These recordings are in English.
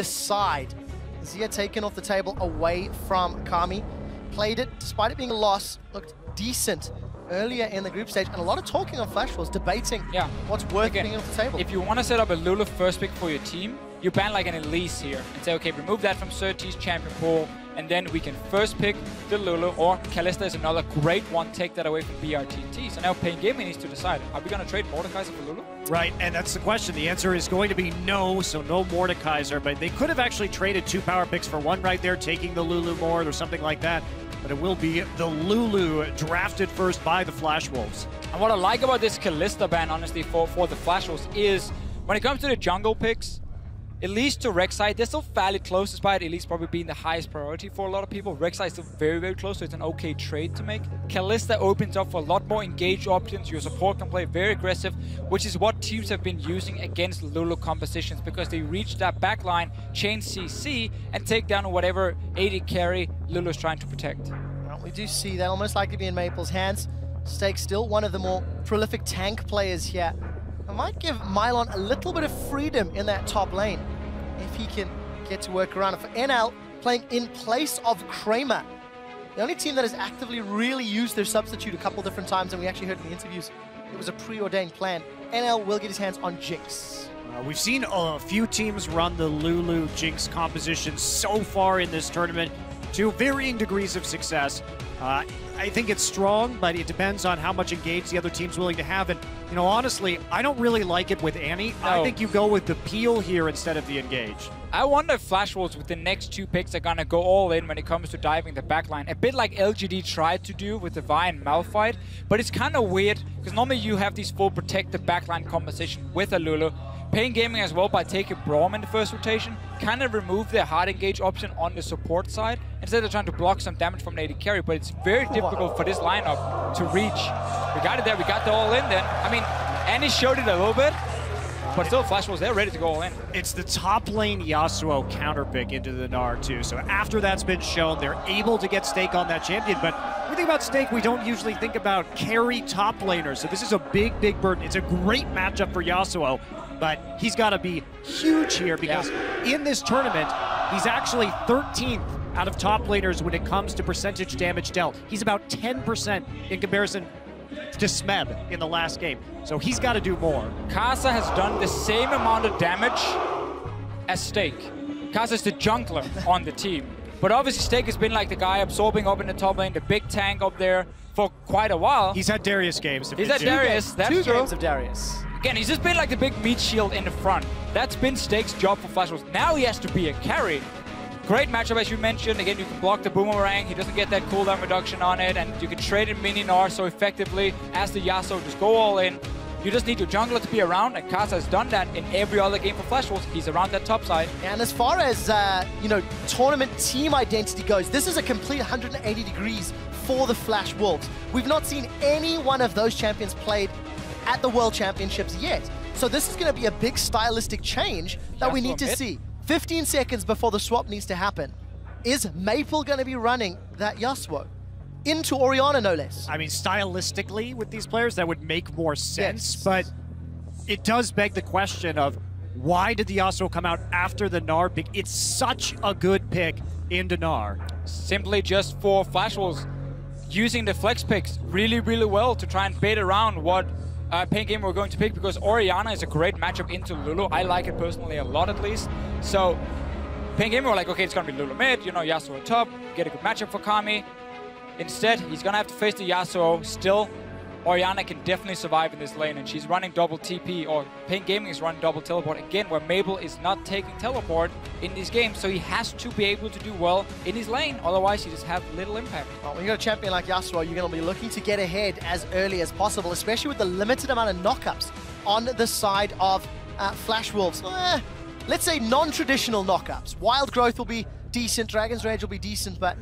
side. Zia taken off the table away from Kami. Played it, despite it being a loss, looked decent earlier in the group stage, and a lot of talking on Flash Wars, debating what's worth being off the table. If you want to set up a Lulu first pick for your team, you ban like an Elise here and say, okay, remove that from Sirt's champion pool, and then we can first pick the Lulu, or Kalista is another great one, take that away from BRTT. So now paiN Gaming needs to decide, are we going to trade Mordekaiser for Lulu? Right, and that's the question. The answer is going to be no, so no Mordekaiser, but they could have actually traded 2 power picks for one right there, taking the Lulu Mord or something like that. But it will be the Lulu drafted first by the Flash Wolves. And what I like about this Kalista ban, honestly, for the Flash Wolves is when it comes to the jungle picks, Elise to Rek'Sai, they're still fairly close, despite Elise probably being the highest priority for a lot of people. Rek'Sai is still very, very close, so it's an okay trade to make. Kalista opens up for a lot more engaged options. Your support can play very aggressive, which is what teams have been using against Lulu compositions, because they reach that backline, chain CC, and take down whatever AD carry Lulu is trying to protect. Well, we do see that almost likely be in Maple's hands. Stake still one of the more prolific tank players here. I might give Mylon a little bit of freedom in that top lane if he can get to work around it. For NL, playing in place of Kkramer, the only team that has actively really used their substitute a couple different times, and we actually heard in the interviews, it was a preordained plan. NL will get his hands on Jinx. We've seen a few teams run the Lulu Jinx composition so far in this tournament to varying degrees of success. I think it's strong, but it depends on how much engage the other team's willing to have. And, you know, honestly, I don't really like it with Annie. No. I think you go with the peel here instead of the engage. I wonder if Flash Wolves with the next 2 picks are gonna go all in when it comes to diving the backline. A bit like LGD tried to do with the Vi and Malphite, but it's kind of weird, because normally you have these full protected backline composition with a Lulu. paiN Gaming as well, by taking Braum in the first rotation, kind of remove their hard engage option on the support side, instead of trying to block some damage from the AD carry, but it's very difficult for this lineup to reach. We got it there, we got the all in then. I mean, Annie showed it a little bit, but still Flash was there ready to go all in. It's the top lane Yasuo counter pick into the Gnar too, so after that's been shown, they're able to get Stake on that champion, but when we think about Stake, we don't usually think about carry top laners, so this is a big, big burden. It's a great matchup for Yasuo, but he's got to be huge here, because in this tournament, he's actually 13th out of top laners when it comes to percentage damage dealt. He's about 10% in comparison to Smeb in the last game, so he's got to do more. Karsa has done the same amount of damage as Stake. Karsa is the jungler on the team, but obviously Stake has been like the guy absorbing up in the top lane, the big tank up there for quite a while. He's had Darius games. He's had Darius, that's true. 2 games of Darius. Again, he's just been like the big meat shield in the front. That's been Stake's job for Flash Wars. Now he has to be a carry. Great matchup, as you mentioned. Again, you can block the boomerang. He doesn't get that cooldown reduction on it, and you can trade in mini Gnar so effectively as the Yasuo. Just go all in. You just need your jungler to be around, and Karsa has done that in every other game for Flash Wars. He's around that top side. And as far as you know, tournament team identity goes, this is a complete 180 degrees for the Flash Wolves. We've not seen any one of those champions played at the World Championships yet. So this is going to be a big stylistic change that we need to see. 15 seconds before the swap needs to happen. Is Maple going to be running that Yasuo into Orianna, no less? I mean, stylistically with these players, that would make more sense, but it does beg the question of why did the Yasuo come out after the Gnar pick? It's such a good pick into Gnar. Simply just for Flash Wolves using the flex picks really, really well to try and bait around what paiN Gaming we're going to pick, because Orianna is a great matchup into Lulu. I like it personally a lot, at least. So paiN Gaming were like, okay, it's gonna be Lulu mid, you know, Yasuo on top, get a good matchup for Kami. Instead, he's gonna have to face the Yasuo. Still, Orianna can definitely survive in this lane, and she's running double TP, or paiN Gaming is running double teleport, again, where Mabel is not taking teleport in these games, so he has to be able to do well in his lane, otherwise he just have little impact. Well, when you got a champion like Yasuo, you're going to be looking to get ahead as early as possible, especially with the limited amount of knockups on the side of Flash Wolves. Let's say non-traditional knockups. Wild Growth will be decent, Dragon's Rage will be decent, but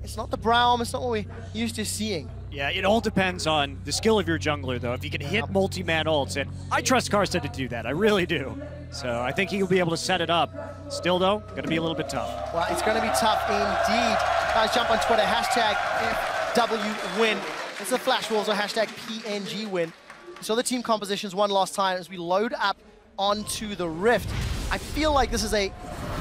it's not the Braum, it's not what we're used to seeing. Yeah, it all depends on the skill of your jungler, though. If you can hit multi-man ults, and I trust Karsa to do that, I really do. So I think he'll be able to set it up. Still, though, going to be a little bit tough. Well, it's going to be tough indeed. Guys, jump on Twitter, hashtag FWWin. It's the Flash Wolves, or hashtag PNGWin. So the team compositions one last time as we load up onto the Rift. I feel like this is a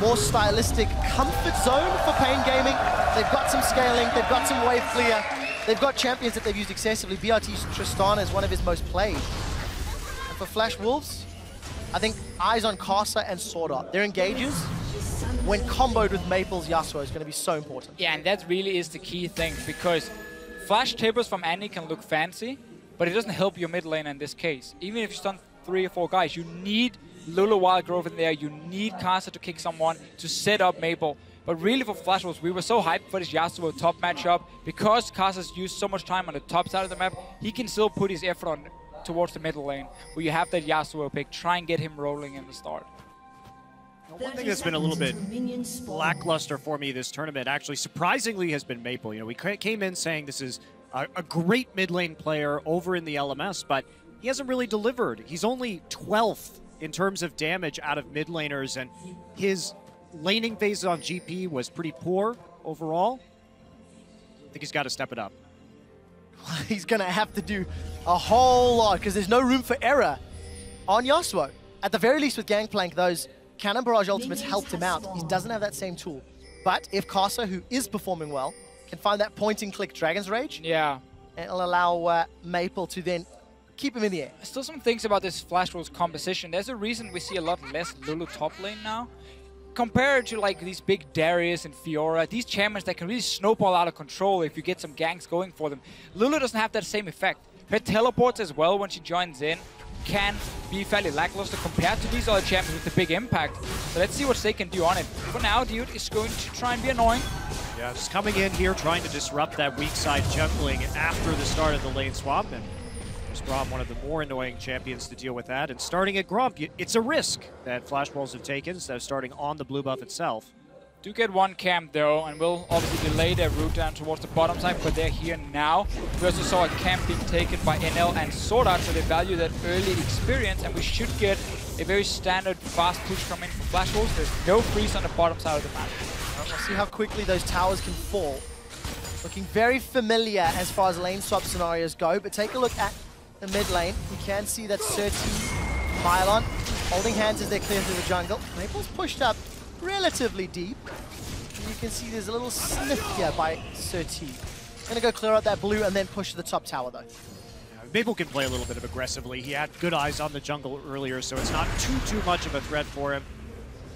more stylistic comfort zone for paiN Gaming. They've got some scaling, they've got some wave clear, they've got champions that they've used excessively. BRT's Tristana is one of his most played. And for Flash Wolves, I think eyes on Karsa and Swordart. Their engages, when comboed with Maple's Yasuo, is going to be so important. Yeah, and that really is the key thing, because flash tippers from Annie can look fancy, but it doesn't help your mid lane in this case. Even if you stun 3 or 4 guys, you need Lulu Wild Growth in there, you need Karsa to kick someone to set up Maple. But really for Flash Wolves, we were so hyped for this Yasuo top matchup. Because Karsa's used so much time on the top side of the map, he can still put his effort on towards the middle lane, where you have that Yasuo pick, try and get him rolling in the start. One thing that's been a little bit lackluster for me this tournament, actually, surprisingly, has been Maple. You know, we came in saying this is a great mid lane player over in the LMS, but he hasn't really delivered. He's only 12th in terms of damage out of mid laners, and his laning phase on GP was pretty poor overall. I think he's got to step it up. He's going to have to do a whole lot, because there's no room for error on Yasuo. At the very least with Gangplank, those Cannon Barrage ultimates helped him out. He doesn't have that same tool. But if Karsa, who is performing well, can find that point-and-click Dragon's Rage, yeah, it'll allow Maple to then keep him in the air. Still some things about this Flash Wolves composition. There's a reason we see a lot less Lulu top lane now. Compared to like these big Darius and Fiora, these champions that can really snowball out of control if you get some ganks going for them. Lulu doesn't have that same effect. Her teleports as well when she joins in can be fairly lackluster compared to these other champions with the big impact. So let's see what they can do on it. For now, Dioud is going to try and be annoying. Yeah, just coming in here, trying to disrupt that weak side jungling after the start of the lane swap. And there's Gromp, one of the more annoying champions to deal with that. And starting at Gromp, it's a risk that Flash Wolves have taken instead of starting on the blue buff itself. Do get one camp though, and will obviously delay their route down towards the bottom side, but they're here now. We also saw a camp being taken by NL and Swordart, so they value that early experience, and we should get a very standard fast push coming from Flash Wolves. There's no freeze on the bottom side of the map. We'll see how quickly those towers can fall. Looking very familiar as far as lane swap scenarios go, but take a look at the mid lane. You can see that Sirt, Mylon holding hands as they clear through the jungle. Maple's pushed up relatively deep. And you can see there's a little sniff here by Sirt. Gonna go clear out that blue and then push to the top tower though. Yeah, Maple can play a little bit of aggressively. He had good eyes on the jungle earlier, so it's not too much of a threat for him.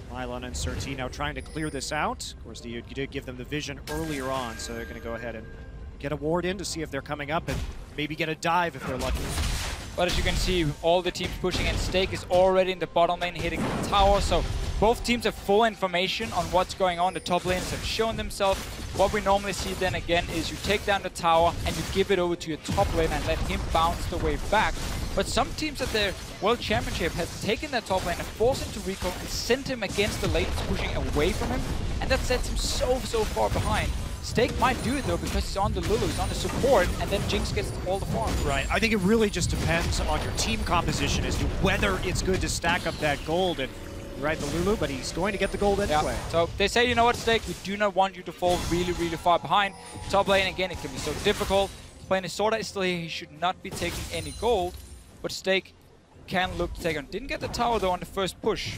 Mylon and Sirt now trying to clear this out. Of course, you did give them the vision earlier on, so they're gonna go ahead and get a ward in to see if they're coming up and maybe get a dive if they're lucky. But as you can see, all the teams pushing, and Stake is already in the bottom lane hitting the tower, so both teams have full information on what's going on. The top lanes have shown themselves. What we normally see then again is you take down the tower and you give it over to your top lane and let him bounce the way back. But some teams at their World Championship have taken that top lane and forced him to recall and sent him against the lanes pushing away from him, and that sets him so far behind. Stake might do it though, because he's on the Lulu, he's on the support, and then Jinx gets all the farm. Right, I think it really just depends on your team composition as to whether it's good to stack up that gold. And you're right, the Lulu, but he's going to get the gold anyway. Yeah. So they say, you know what, Stake, we do not want you to fall really far behind. Top lane, again, it can be so difficult. Playing his Swordart is still here, he should not be taking any gold, but Stake can look to take on. Didn't get the tower though on the first push.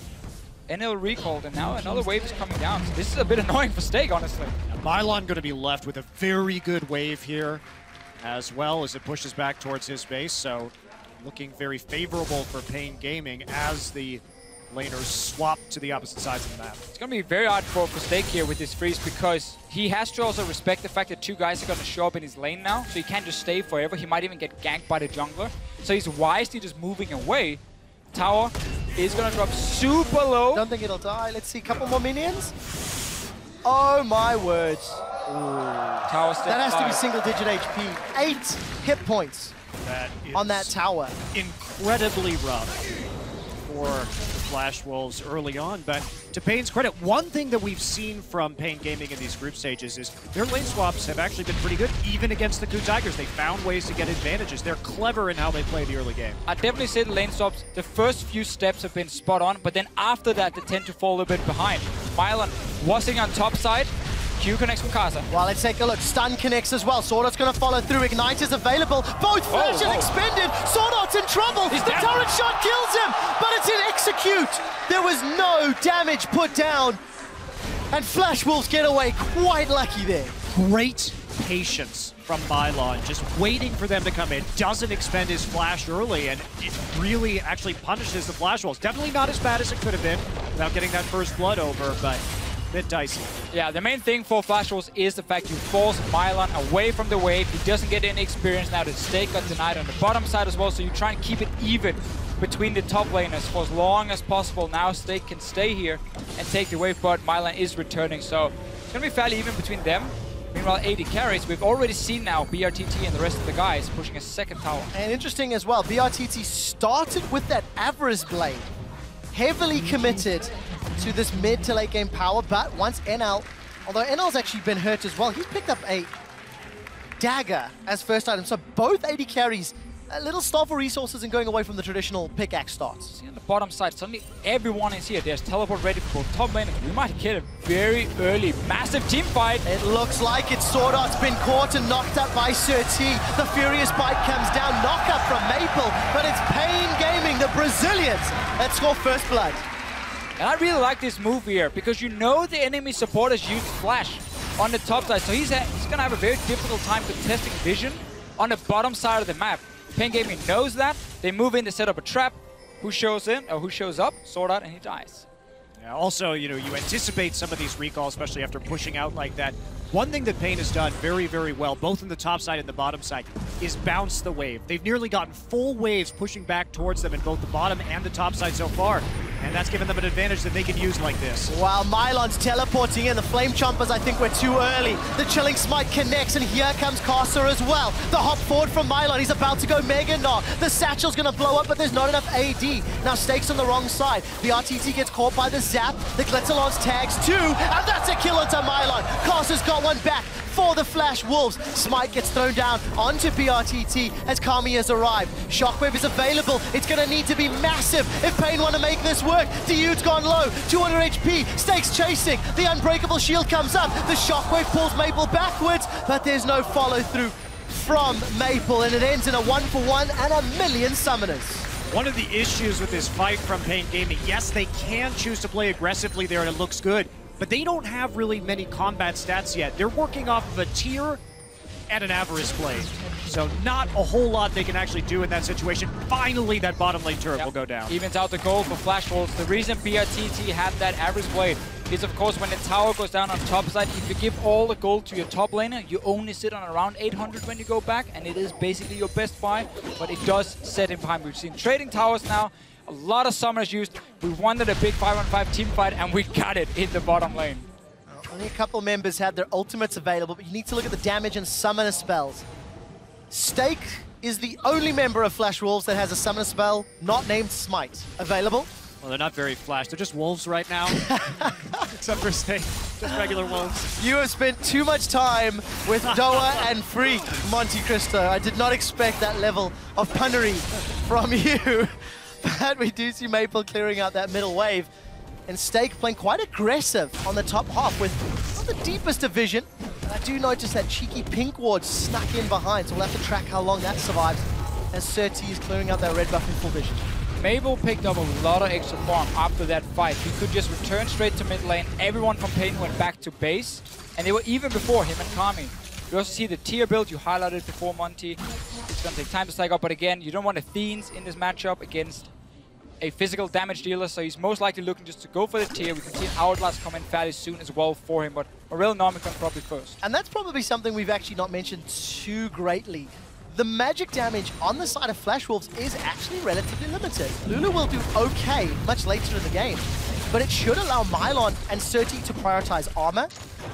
NL recalled, and now another wave is coming down. So this is a bit annoying for Stake, honestly. Now, Mylon going to be left with a very good wave here, as well as it pushes back towards his base. So looking very favorable for paiN Gaming as the laners swap to the opposite sides of the map. It's going to be very hard for Stake here with this freeze, because he has to also respect the fact that 2 guys are going to show up in his lane now, so he can't just stay forever. He might even get ganked by the jungler. So he's wisely just moving away. Tower is going to drop super low. Don't think it'll die. Let's see, a couple more minions. Oh my words. Tower step that has 5. to be single-digit HP. 8 hit points on that tower. Incredibly rough for Flash Wolves early on, but to paiN's credit, one thing that we've seen from paiN Gaming in these group stages is their lane swaps have actually been pretty good, even against the Ku Tigers. They found ways to get advantages. They're clever in how they play the early game. I'd definitely say the lane swaps, the first few steps have been spot on, but then after that, they tend to fall a bit behind. Mylon wassing on top side. Q connects from Karsa. Well, let's take a look. Stun connects as well. Swordart's going to follow through. Ignite is available. Both flashes expended. Swordart's in trouble. The turret shot kills him, but it's in execute. There was no damage put down and Flash Wolves get away quite lucky there. Great patience from Mylon, just waiting for them to come in. Doesn't expend his flash early, and it really actually punishes the Flash Wolves. Definitely not as bad as it could have been without getting that first blood over, but a bit dicey. Yeah, the main thing for Flash Wolves is the fact you force Mylon away from the wave. He doesn't get any experience now. The stake got denied on the bottom side as well, so you try and keep it even between the top laners for as long as possible. Now Stake can stay here and take the wave, but Mylon is returning, so it's going to be fairly even between them. Meanwhile, AD carries. We've already seen now BRTT and the rest of the guys pushing a second tower. And interesting as well, BRTT started with that Avarice Blade. Heavily committed to this mid to late game power, but once NL, although NL's actually been hurt as well, he's picked up a dagger as first item. So both AD carries a little starve for resources and going away from the traditional pickaxe starts. See on the bottom side, suddenly everyone is here. There's teleport ready for both top lane. We might get a very early, massive team fight. It looks like it. Swordart's been caught and knocked up by Sirt. The furious bite comes down, knock up from Maple, but it's paiN Gaming, the Brazilians, that score first blood. And I really like this move here, because you know the enemy supporters use Flash on the top side, so he's going to have a very difficult time contesting vision on the bottom side of the map. paiN Gaming knows that. They move in to set up a trap. Who shows in, or who shows up? Swordart, and he dies. Yeah, also, you know, you anticipate some of these recalls, especially after pushing out like that. One thing that paiN has done very, very well, both in the top side and the bottom side, is bounce the wave. They've nearly gotten full waves pushing back towards them in both the bottom and the top side so far. And that's given them an advantage that they can use like this. While Mylon's teleporting in, the Flame Chompers, I think, were too early. The Chilling Smite connects, and here comes Karsa as well. The hop forward from Mylon, he's about to go Mega Knock. The Satchel's gonna blow up, but there's not enough AD. Now Stake's on the wrong side. The RTT gets caught by the Zap. The Glitterlance tags too, and that's a kill onto Mylon. Karsa's got one back for the Flash Wolves. Smite gets thrown down onto BRTT as Kami has arrived. Shockwave is available. It's going to need to be massive if paiN want to make this work. Dioud's gone low, 200 HP. Stake's chasing. The Unbreakable Shield comes up. The Shockwave pulls Maple backwards, but there's no follow through from Maple, and it ends in a 1-for-1 and a million summoners. One of the issues with this fight from paiN Gaming, yes, they can choose to play aggressively there and it looks good, but they don't have really many combat stats yet. They're working off of a tier and an Avarice Blade. So not a whole lot they can actually do in that situation. Finally, that bottom lane turret will go down. Evens out the gold for Flash Wolves. The reason BRTT had that Avarice Blade is, of course, when the tower goes down on top side, if you give all the gold to your top laner, you only sit on around 800 when you go back, and it is basically your best buy, but it does set him behind. We've seen trading towers now. A lot of summoners used. We wanted a big 5-on-5 team fight, and we got it in the bottom lane. Only a couple members had their ultimates available, but you need to look at the damage and summoner spells. Stake is the only member of Flash Wolves that has a summoner spell not named Smite available. Well, they're not very Flash. They're just wolves right now. Except for Stake. Just regular wolves. You have spent too much time with Doa and Free, Monte Cristo. I did not expect that level of punnery from you. But we do see Maple clearing out that middle wave, and Stake playing quite aggressive on the top half with not the deepest of vision. But I do notice that cheeky pink ward snuck in behind, so we'll have to track how long that survives as Sirt is clearing out that red buff in full vision. Maple picked up a lot of extra farm after that fight. He could just return straight to mid lane. Everyone from paiN went back to base, and they were even before him and Kami. You also see the tier build you highlighted before, Monty. It's going to take time to stack up, but again, you don't want Athenes in this matchup against a physical damage dealer, so he's most likely looking just to go for the tier. We can see an Hourglass come in fairly soon as well for him, but Morel Nomicon probably first. And that's probably something we've actually not mentioned too greatly. The magic damage on the side of Flash Wolves is actually relatively limited. Lulu will do okay much later in the game, but it should allow Mylon and Sirt to prioritize armor,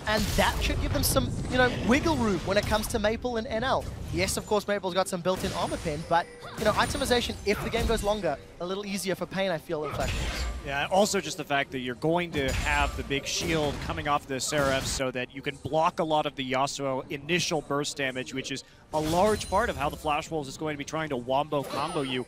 and that should give them some, you know, wiggle room when it comes to Maple and NL. Yes, of course, Maple's got some built-in armor pen, but, you know, itemization, if the game goes longer, a little easier for paiN, I feel, than Flash Wolves. Yeah, also just the fact that you're going to have the big shield coming off the Seraph so that you can block a lot of the Yasuo initial burst damage, which is a large part of how the Flash Wolves is going to be trying to wombo combo you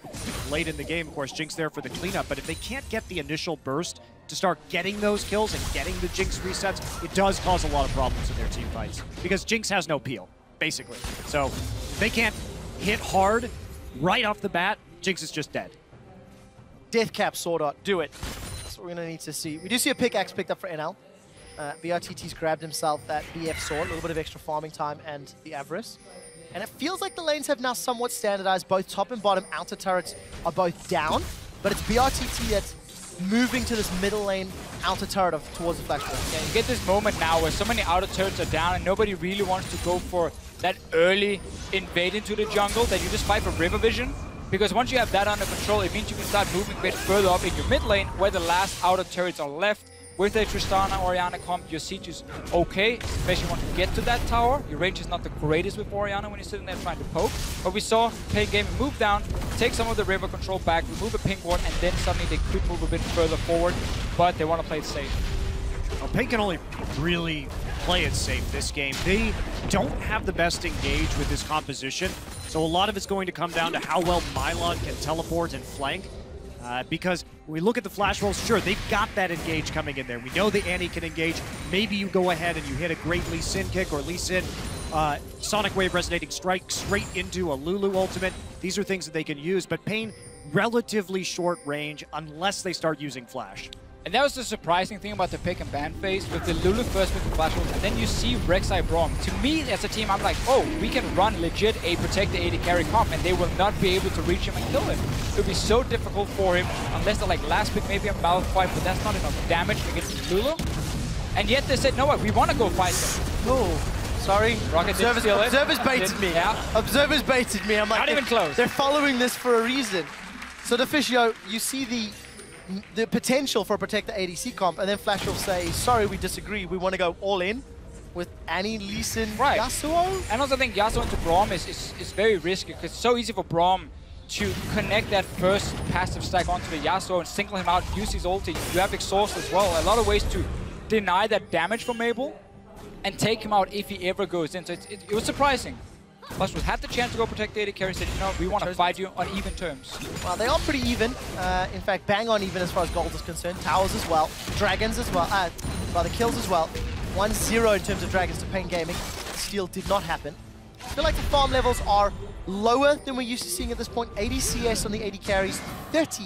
late in the game. Of course, Jinx there for the cleanup, but if they can't get the initial burst to start getting those kills and getting the Jinx resets, it does cause a lot of problems in their team fights, because Jinx has no peel, basically. So if they can't hit hard right off the bat, Jinx is just dead. Death cap Swordart, do it. That's what we're going to need to see. We do see a pickaxe picked up for NL. BRTT's grabbed himself that BF sword, a little bit of extra farming time and the Avarice. And it feels like the lanes have now somewhat standardized. Both top and bottom outer turrets are both down, but it's BRTT that's moving to this middle lane outer turret towards the flashball. Yeah, you get this moment now where so many outer turrets are down and nobody really wants to go for that early invade into the jungle, that you just fight for river vision. Because once you have that under control, it means you can start moving a bit further up in your mid lane where the last outer turrets are left. With a Tristana Orianna comp, your siege is okay, especially when you get to that tower. Your range is not the greatest with Orianna when you're sitting there trying to poke. But we saw paiN Gaming move down, take some of the river control back, remove a pink ward, and then suddenly they could move a bit further forward, but they want to play it safe. Well, paiN can only really play it safe this game. They don't have the best engage with this composition, so a lot of it's going to come down to how well Mylon can teleport and flank. Because when we look at the flash rolls, sure, they've got that engage coming in there. We know the Annie can engage. Maybe you go ahead and you hit a great Lee Sin kick or Lee Sin Sonic Wave Resonating Strike straight into a Lulu ultimate. These are things that they can use, but paiN, relatively short range unless they start using flash. And that was the surprising thing about the pick and ban phase, with the Lulu first with the flash rolls, and then you see Rek'Sai Braum. To me, as a team, I'm like, oh, we can run legit a protect the AD carry comp, and they will not be able to reach him and kill him. It would be so difficult for him, unless they're like last pick, maybe a Malphite, but that's not enough damage against Lulu. And yet they said, no, what, we want to go fight them. Oh, sorry. Rocket Observers baited me. Yeah. Observers baited me. I'm like, not even close. They're following this for a reason. So Deficio, you see the potential for a Protect the ADC comp, and then Flash will say, sorry, we disagree, we want to go all in with Annie, Lee Sin, right. Yasuo? And also I think Yasuo into Braum is very risky, because it's so easy for Braum to connect that first passive stack onto the Yasuo and single him out, use his ulti. You have exhaust as well, a lot of ways to deny that damage from Mabel and take him out if he ever goes in. So it was surprising. Flash had the chance to go protect the AD carry, said, you know, we want to fight you on even terms. Well, they are pretty even. In fact, bang on even as far as gold is concerned. Towers as well. Dragons as well. Rather, kills as well. 1-0 in terms of dragons to paiN Gaming. Steal did not happen. I feel like the farm levels are lower than we're used to seeing at this point. 80 CS on the AD carries, 30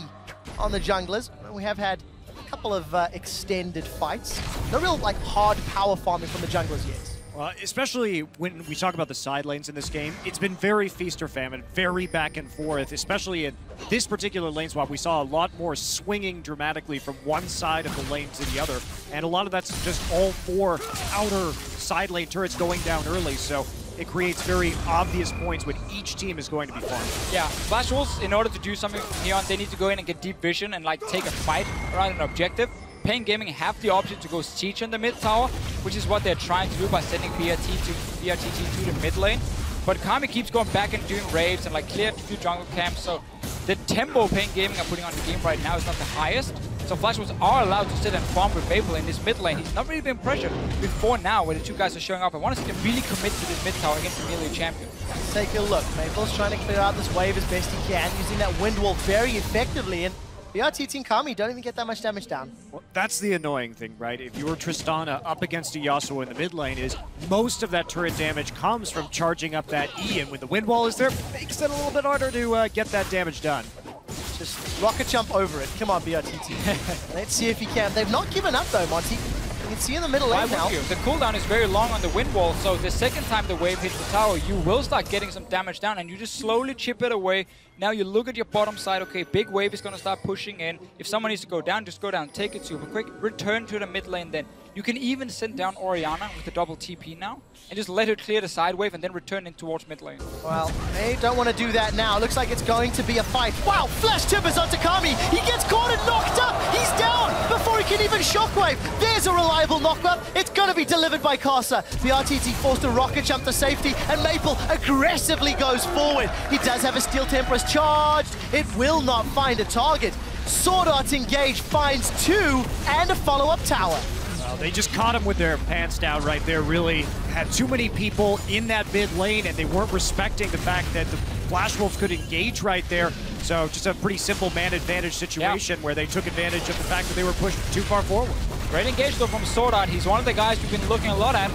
on the junglers. We have had a couple of extended fights. No real like hard power farming from the junglers yet. Well, especially when we talk about the side lanes in this game, it's been very feast or famine, very back and forth, especially in this particular lane swap. We saw a lot more swinging dramatically from one side of the lane to the other, and a lot of that's just all four outer side lane turrets going down early, so it creates very obvious points when each team is going to be farming. Yeah, Flash Wolves, in order to do something from here on, they need to go in and get deep vision and like take a fight around an objective. paiN Gaming have the option to go siege on the mid tower, which is what they're trying to do by sending BRTT to the mid lane. But Kkramer keeps going back and doing raves and like clear a few jungle camps, so the tempo paiN Gaming are putting on the game right now is not the highest. So Flash Wolves are allowed to sit and farm with Mabel in this mid lane. He's not really been pressured before now where the two guys are showing up. I want to see them really commit to this mid tower against the melee champion. Let's take a look. Mabel's trying to clear out this wave as best he can, using that wind wall very effectively, and BRTT and Kami don't even get that much damage down. Well, that's the annoying thing, right? If you're Tristana up against a Yasuo in the mid lane, is most of that turret damage comes from charging up that E, and when the wind wall is there, makes it a little bit harder to get that damage done. Just rocket jump over it. Come on, BRTT. Let's see if he can. They've not given up though, Monty. You can see in the middle lane now. The cooldown is very long on the wind wall, so the second time the wave hits the tower, you will start getting some damage down, and you just slowly chip it away. Now you look at your bottom side, okay, big wave is going to start pushing in. If someone needs to go down, just go down, take it super quick, return to the mid lane then. You can even send down Orianna with the double TP now, and just let her clear the side wave and then return in towards mid lane. Well, they don't want to do that now. Looks like it's going to be a fight. Wow, flash tippers onto Kami. He gets caught and knocked up. He's down before he can even shockwave. There's a reliable knockup. It's going to be delivered by Karsa. BRTT forced a rocket jump to safety, and Maple aggressively goes forward. He does have a Steel Temperance charged. It will not find a target. Swordart engaged, finds two, and a follow-up tower. Well, they just caught him with their pants down right there, really. Had too many people in that mid lane, and they weren't respecting the fact that the Flash Wolves could engage right there. So just a pretty simple man advantage situation where they took advantage of the fact that they were pushed too far forward. Great engage though from Swordart. He's one of the guys we've been looking a lot at.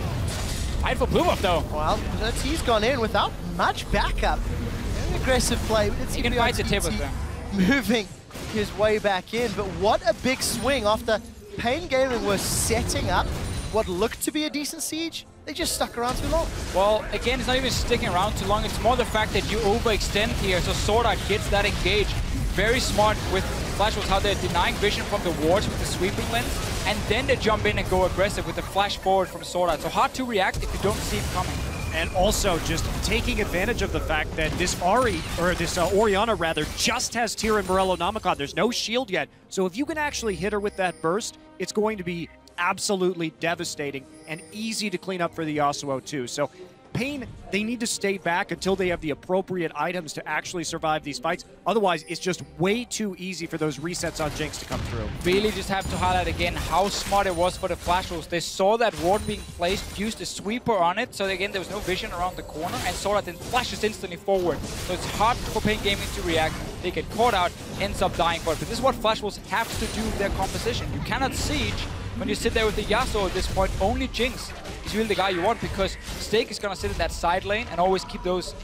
Fight for blue buff though. Well, he's gone in without much backup. Very aggressive play. He can fight the tip with them. Moving his way back in, but what a big swing after paiN Gaming was setting up what looked to be a decent siege, they just stuck around too long. Well, again, it's not even sticking around too long. It's more the fact that you overextend here, so Swordart gets that engage. Very smart with Flash Wolves, how they're denying vision from the wards with the sweeping lens, and then they jump in and go aggressive with the flash forward from Swordart. So hard to react if you don't see him coming. And also just taking advantage of the fact that this Orianna rather, just has Tyr and Morello Namicon. There's no shield yet. So if you can actually hit her with that burst, it's going to be absolutely devastating and easy to clean up for the Yasuo too. So paiN, they need to stay back until they have the appropriate items to actually survive these fights. Otherwise, it's just way too easy for those resets on Jinx to come through. Really just have to highlight again how smart it was for the Flash Wolves. They saw that ward being placed, used a sweeper on it, so again, there was no vision around the corner, and saw that then flashes instantly forward. So it's hard for paiN Gaming to react. They get caught out, ends up dying for it. But this is what Flash Wolves have to do with their composition. You cannot siege when you sit there with the Yasuo at this point. Only Jinx is really the guy you want, because Stake is going to sit in that side lane and always keep those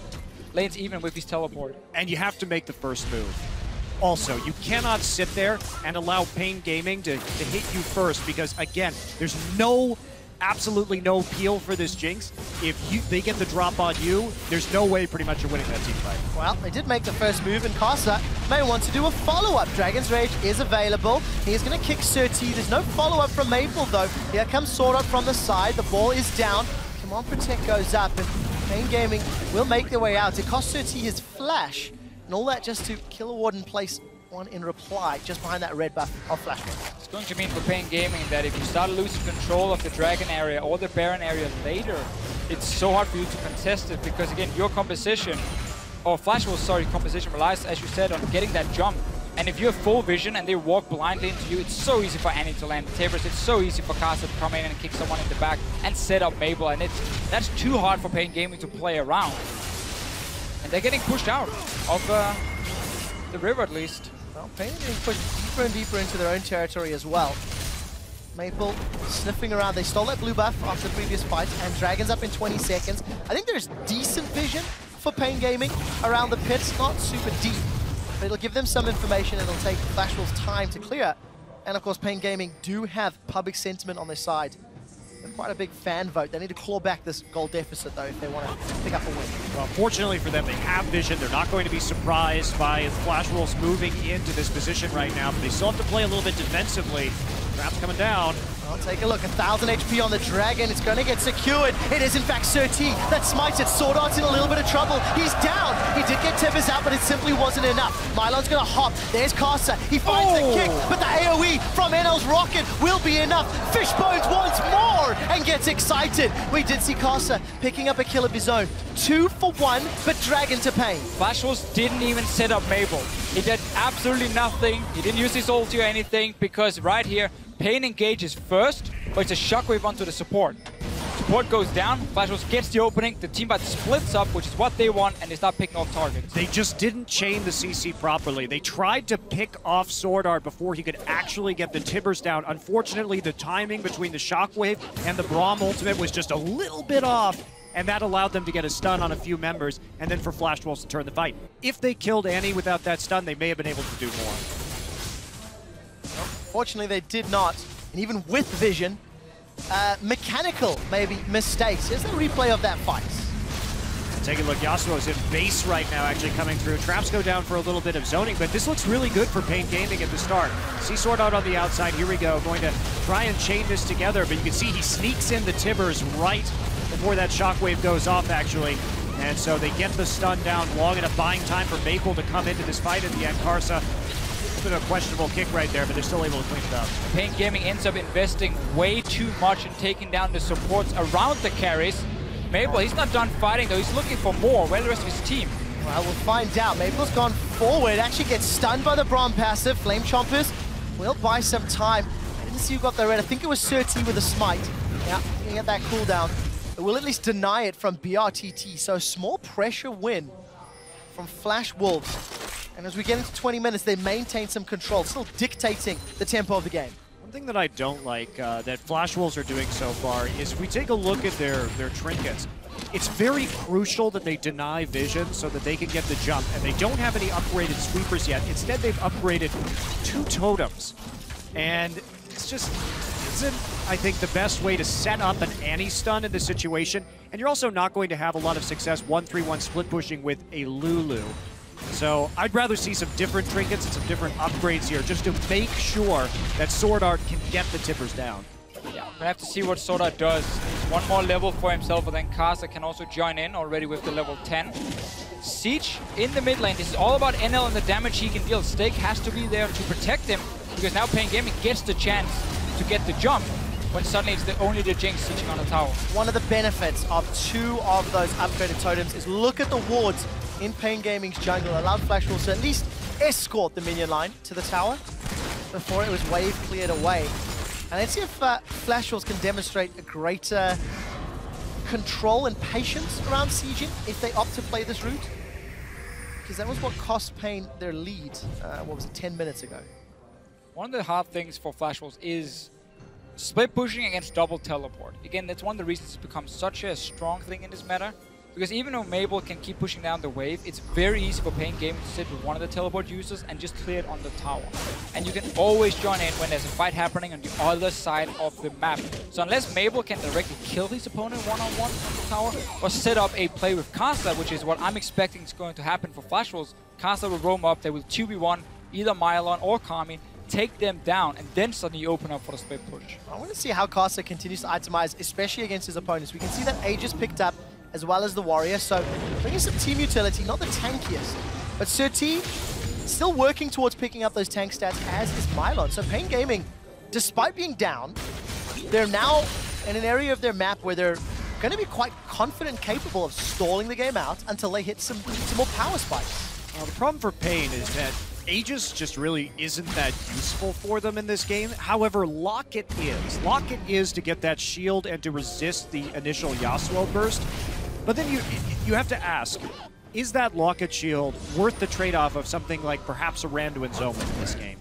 lanes even with his teleport. And you have to make the first move. Also, you cannot sit there and allow paiN Gaming to hit you first, because again, there's absolutely no appeal for this Jinx. If they get the drop on you, there's no way pretty much you're winning that team fight. Well, they did make the first move, and Karsa may want to do a follow-up. Dragon's Rage is available. He's going to kick Sirt. There's no follow-up from Maple, though. Here comes Swordart from the side. The ball is down. Come on, Protect goes up, and paiN Gaming will make their way out. It cost Sirt his flash, and all that just to kill a ward and place one in reply, just behind that red buff of Flash Ring. It's going to mean for paiN Gaming that if you start losing control of the Dragon area or the Baron area later, it's so hard for you to contest it, because again, your composition, or Flash Wolves, sorry, composition relies, as you said, on getting that jump. And if you have full vision and they walk blindly into you, it's so easy for Annie to land tables. It's so easy for Karsa to come in and kick someone in the back and set up Maple, and that's too hard for paiN Gaming to play around. And they're getting pushed out of the river at least. Well, paiN are getting pushed deeper and deeper into their own territory as well. Maple sniffing around. They stole that blue buff after the previous fight, and Dragon's up in 20 seconds. I think there's decent vision for paiN Gaming around the pits, not super deep, but it'll give them some information, and it'll take Flash Wolves time to clear. And of course, paiN Gaming do have public sentiment on their side. They're quite a big fan vote. They need to claw back this goal deficit, though, if they want to pick up a win. Well, fortunately for them, they have vision. They're not going to be surprised by Flash Wolves moving into this position right now, but they still have to play a little bit defensively. Trap's coming down. Well, take a look. 1,000 HP on the Dragon. It's going to get secured. It is, in fact, Sirt that smites it. Swordart's in a little bit of trouble. He's down. He did get Timbers out, but it simply wasn't enough. Mylon's going to hop. There's Karsa. He finds the kick, but the AoE from NL's rocket will be enough. Fishbones wants more and gets excited. We did see Karsa picking up a kill of his own. 2 for 1, but Dragon to paiN. Flash Wolves didn't even set up Maple. He did absolutely nothing. He didn't use his ulti or anything, because right here, paiN engages first, but it's a shockwave onto the support. Support goes down, Flash Wolves gets the opening, the team fight splits up, which is what they want, and they start picking off targets. They just didn't chain the CC properly. They tried to pick off Swordart before he could actually get the Timbers down. Unfortunately, the timing between the shockwave and the Braum ultimate was just a little bit off, and that allowed them to get a stun on a few members, and then for Flash Wolves to turn the fight. If they killed Annie without that stun, they may have been able to do more. Fortunately, they did not, and even with vision, mechanical, maybe, mistakes. Here's the replay of that fight. Take a look, Yasuo's in base right now, actually coming through. Traps go down for a little bit of zoning, but this looks really good for paiN Gaming at the start. See Swordart on the outside, here we go, going to try and chain this together, but you can see he sneaks in the Timbers right before that shockwave goes off, actually. And so they get the stun down, long enough buying time for Maple to come into this fight at the end. Karsa, a bit of a questionable kick right there, but they're still able to clean it up. paiN Gaming ends up investing way too much in taking down the supports around the carries. Maple, he's not done fighting though, he's looking for more. Where's the rest of his team? Well, we'll find out. Maple's gone forward, actually gets stunned by the Braum passive. Flame Chompers will buy some time. I didn't see who got the red. I think it was Sirt with a smite. Yeah, you can get that cooldown. It will at least deny it from BRTT, so a small pressure win from Flash Wolves. And as we get into 20 minutes, they maintain some control, still dictating the tempo of the game. One thing that I don't like that Flash Wolves are doing so far is if we take a look at their trinkets, it's very crucial that they deny vision so that they can get the jump, and they don't have any upgraded sweepers yet. Instead, they've upgraded 2 totems. And it's just, it's an I think, the best way to set up an anti-stun in this situation, and you're also not going to have a lot of success 1-3-1 split pushing with a Lulu. So I'd rather see some different trinkets and some different upgrades here just to make sure that Swordart can get the tippers down. Yeah, we have to see what Swordart does. One more level for himself, and then Karsa can also join in already with the level 10. Siege in the mid lane. This is all about NL and the damage he can deal. Stake has to be there to protect him, because now paiN Gaming gets the chance to get the jump when suddenly it's only the Jinx sieging on the tower. One of the benefits of 2 of those upgraded totems is look at the wards in paiN Gaming's jungle. Allowed Flash Wolves to at least escort the minion line to the tower before it was wave cleared away. And let's see if Flash Wolves can demonstrate a greater control and patience around sieging if they opt to play this route. Because that was what cost paiN their lead, what was it, 10 minutes ago. One of the hard things for Flash Wolves is split pushing against double teleport. Again, that's one of the reasons it's become such a strong thing in this meta. Because even though Mabel can keep pushing down the wave, it's very easy for paiN Gaming to sit with one of the teleport users and just clear it on the tower. And you can always join in when there's a fight happening on the other side of the map. So unless Mabel can directly kill his opponent one-on-one on the tower, or set up a play with Karsa, which is what I'm expecting is going to happen for Flash Wolves, Karsa will roam up, they will 2v1 either Mylon or Kkramer, take them down, and then suddenly open up for the split push. I want to see how Karsa continues to itemize, especially against his opponents. We can see that Aegis picked up as well as the Warrior, so bringing some team utility, not the tankiest. But Sirt still working towards picking up those tank stats, as is Mylon. So paiN Gaming, despite being down, they're now in an area of their map where they're going to be quite confident, capable of stalling the game out until they hit some more power spikes. The problem for paiN is that Aegis just really isn't that useful for them in this game. However, Locket is. Locket is to get that shield and to resist the initial Yasuo burst. But then you have to ask, is that Locket shield worth the trade-off of something like perhaps a Randuin's Omen in this game?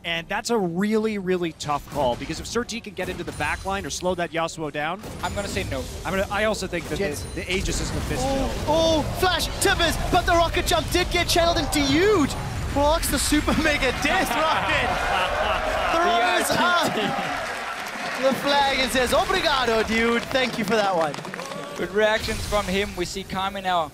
And that's a really, really tough call, because if Sirt can get into the backline or slow that Yasuo down, I'm going to say no. I also think that the Aegis is the best. Oh, Flash, tippers, but the rocket jump did get channeled, and Dioud blocks the super mega death rocket. Throws up the flag and says, "Obrigado, Dioud." Thank you for that one. Good reactions from him. We see Kkramer now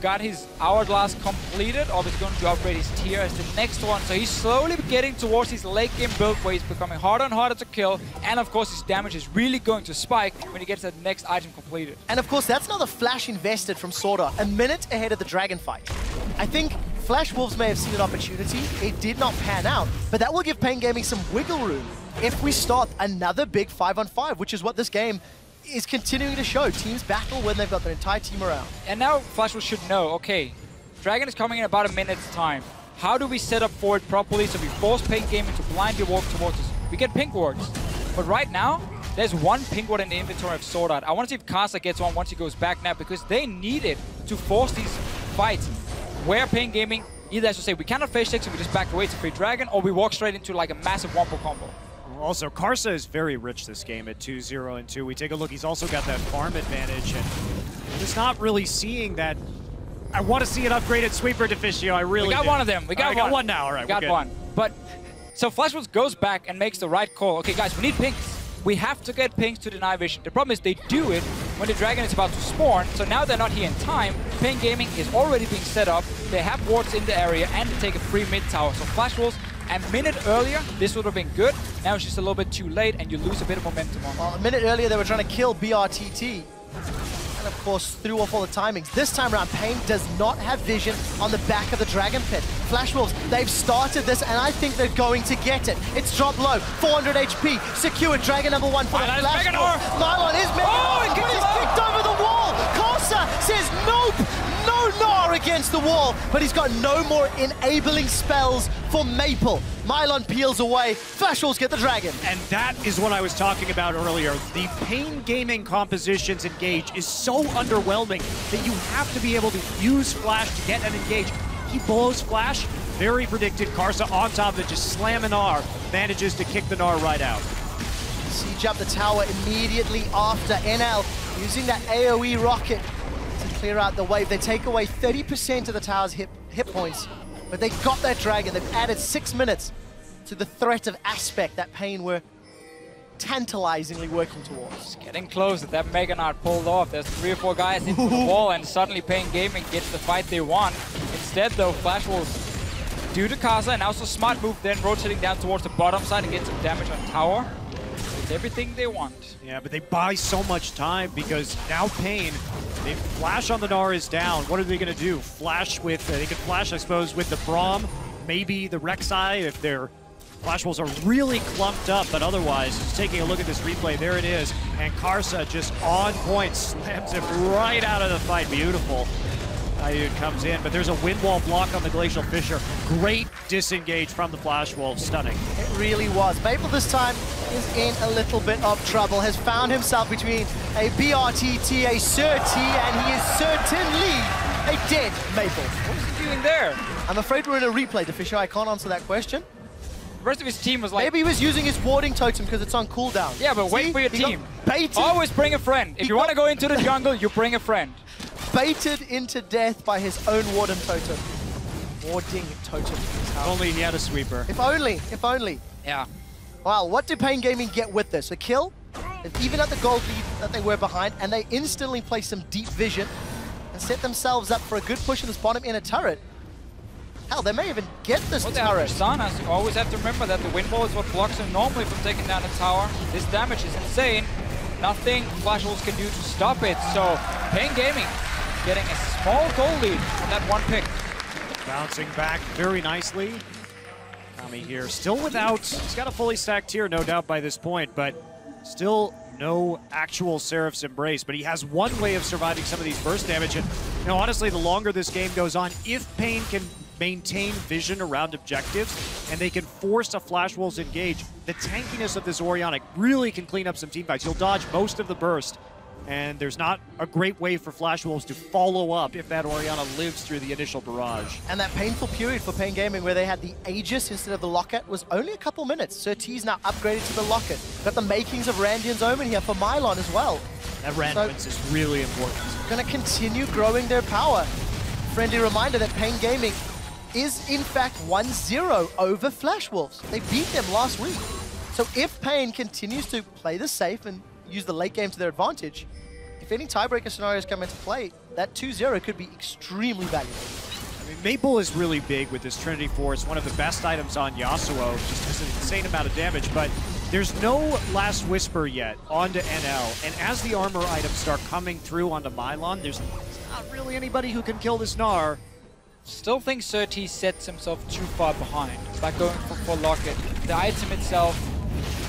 got his hourglass completed, obviously going to upgrade his tier as the next one. So he's slowly getting towards his late game build where he's becoming harder and harder to kill. And of course his damage is really going to spike when he gets that next item completed. And of course that's another flash invested from Swordart, a minute ahead of the dragon fight. I think Flash Wolves may have seen an opportunity. It did not pan out, but that will give paiN Gaming some wiggle room if we start another big 5-on-5, which is what this game is continuing to show. Teams battle when they've got their entire team around. And now Flash Wolves should know, okay, Dragon is coming in about a minute's time. How do we set up for it properly so we force paiN Gaming to blindly walk towards us? We get pink wards, but right now, there's one pink ward in the inventory of Swordart. I want to see if Karsa gets one once he goes back now, because they need it to force these fights where paiN Gaming either has to say, we cannot phase 6 and we just back away to free Dragon, or we walk straight into like a massive wompo combo. Also, Karsa is very rich this game at 2-0 and 2. We take a look, he's also got that farm advantage, and just not really seeing that. I want to see an upgraded sweeper Deficio, I really do. We got one of them, we got one. One now, all right, we got one. But, so Flash Wolves goes back and makes the right call. Okay guys, we need pinks. We have to get pinks to deny vision. The problem is they do it when the dragon is about to spawn, so now they're not here in time. paiN Gaming is already being set up, they have wards in the area, and they take a free mid tower. So Flash Wolves, a minute earlier, this would have been good. Now it's just a little bit too late, and you lose a bit of momentum on. Well, a minute earlier, they were trying to kill BRTT. And of course, threw off all the timings. This time around, paiN does not have vision on the back of the Dragon Pit. Flash Wolves, they've started this, and I think they're going to get it. It's dropped low, 400 HP, secured Dragon number 1 for the Flash Wolves. Mylon is making but he's kicked over the wall. Karsa says nope, no Gnar against the wall, but he's got no more enabling spells for Maple. Mylon peels away, Flash Wolves get the Dragon. And that is what I was talking about earlier. The paiN Gaming compositions engage is so underwhelming that you have to be able to use Flash to get an engage. He blows Flash, very predicted. Karsa on top of it, just slam an R, manages to kick the Gnar right out. Siege up the tower immediately after NL, using that AoE rocket to clear out the wave. They take away 30% of the tower's hit points, but they got that Dragon. They've added 6 minutes to the threat of aspect that paiN were tantalizingly working towards. It's getting close. That Mega Knot pulled off. There's 3 or 4 guys into the wall, and suddenly paiN Gaming gets the fight they want. Instead, though, Flash Wolves due to Karsa, and also smart move, then rotating down towards the bottom side and get some damage on tower. It's everything they want. Yeah, but they buy so much time because now paiN, they flash on the Gnar is down. What are they going to do? Flash with, they could flash, I suppose, with the Braum, maybe the Rek'Sai if their Flash Wolves are really clumped up, but otherwise, just taking a look at this replay, there it is. And Karsa just on point, slams it right out of the fight. Beautiful. Dioud comes in, but there's a wind wall block on the Glacial Fissure. Great disengage from the Flash Wolves, stunning. It really was. Maple this time is in a little bit of trouble, has found himself between a BRTT, a Sirt, and he is certainly a dead Maple. What is he doing there? I'm afraid we're in a replay, Fisher. I can't answer that question. The rest of his team was like... Maybe he was using his warding totem because it's on cooldown. Yeah, but wait for your team. Baited. Always bring a friend. If you want to go into the jungle, you bring a friend. Baited into death by his own warden totem. Warding totem. If only he had a sweeper. If only, if only. Yeah. Wow, what do paiN Gaming get with this? A kill, even at the gold lead that they were behind, and they instantly play some deep vision and set themselves up for a good push in this bottom inner turret. Hell, they may even get this turret. Sanas, you always have to remember that the wind wall is what blocks him normally from taking down the tower. This damage is insane. Nothing Flash Wolves can do to stop it. So, paiN Gaming getting a small goal lead on that one pick. Bouncing back very nicely. Kami here, still without, he's got a fully stacked tier, no doubt by this point, but still no actual Seraph's Embrace. But he has one way of surviving some of these burst damage. And you know, honestly, the longer this game goes on, if paiN can maintain vision around objectives and they can force a Flash Wolves engage, the tankiness of this Orianna really can clean up some teamfights. You'll dodge most of the burst, and there's not a great way for Flash Wolves to follow up if that Orianna lives through the initial barrage. And that painful period for paiN Gaming where they had the Aegis instead of the Locket was only a couple minutes. Sirt's now upgraded to the Locket. Got the makings of Randian's Omen here for Mylon as well. That Randian's is really important. Gonna continue growing their power. Friendly reminder that paiN Gaming is in fact 1-0 over Flash Wolves. They beat them last week. So if paiN continues to play this safe and use the late game to their advantage, if any tiebreaker scenarios come into play, that 2-0 could be extremely valuable. I mean, Maple is really big with this Trinity Force, one of the best items on Yasuo, just does an insane amount of damage, but there's no Last Whisper yet onto NL, and as the armor items start coming through onto Mylon, there's not really anybody who can kill this Gnar. Still think Sirt sets himself too far behind by going for Locket. The item itself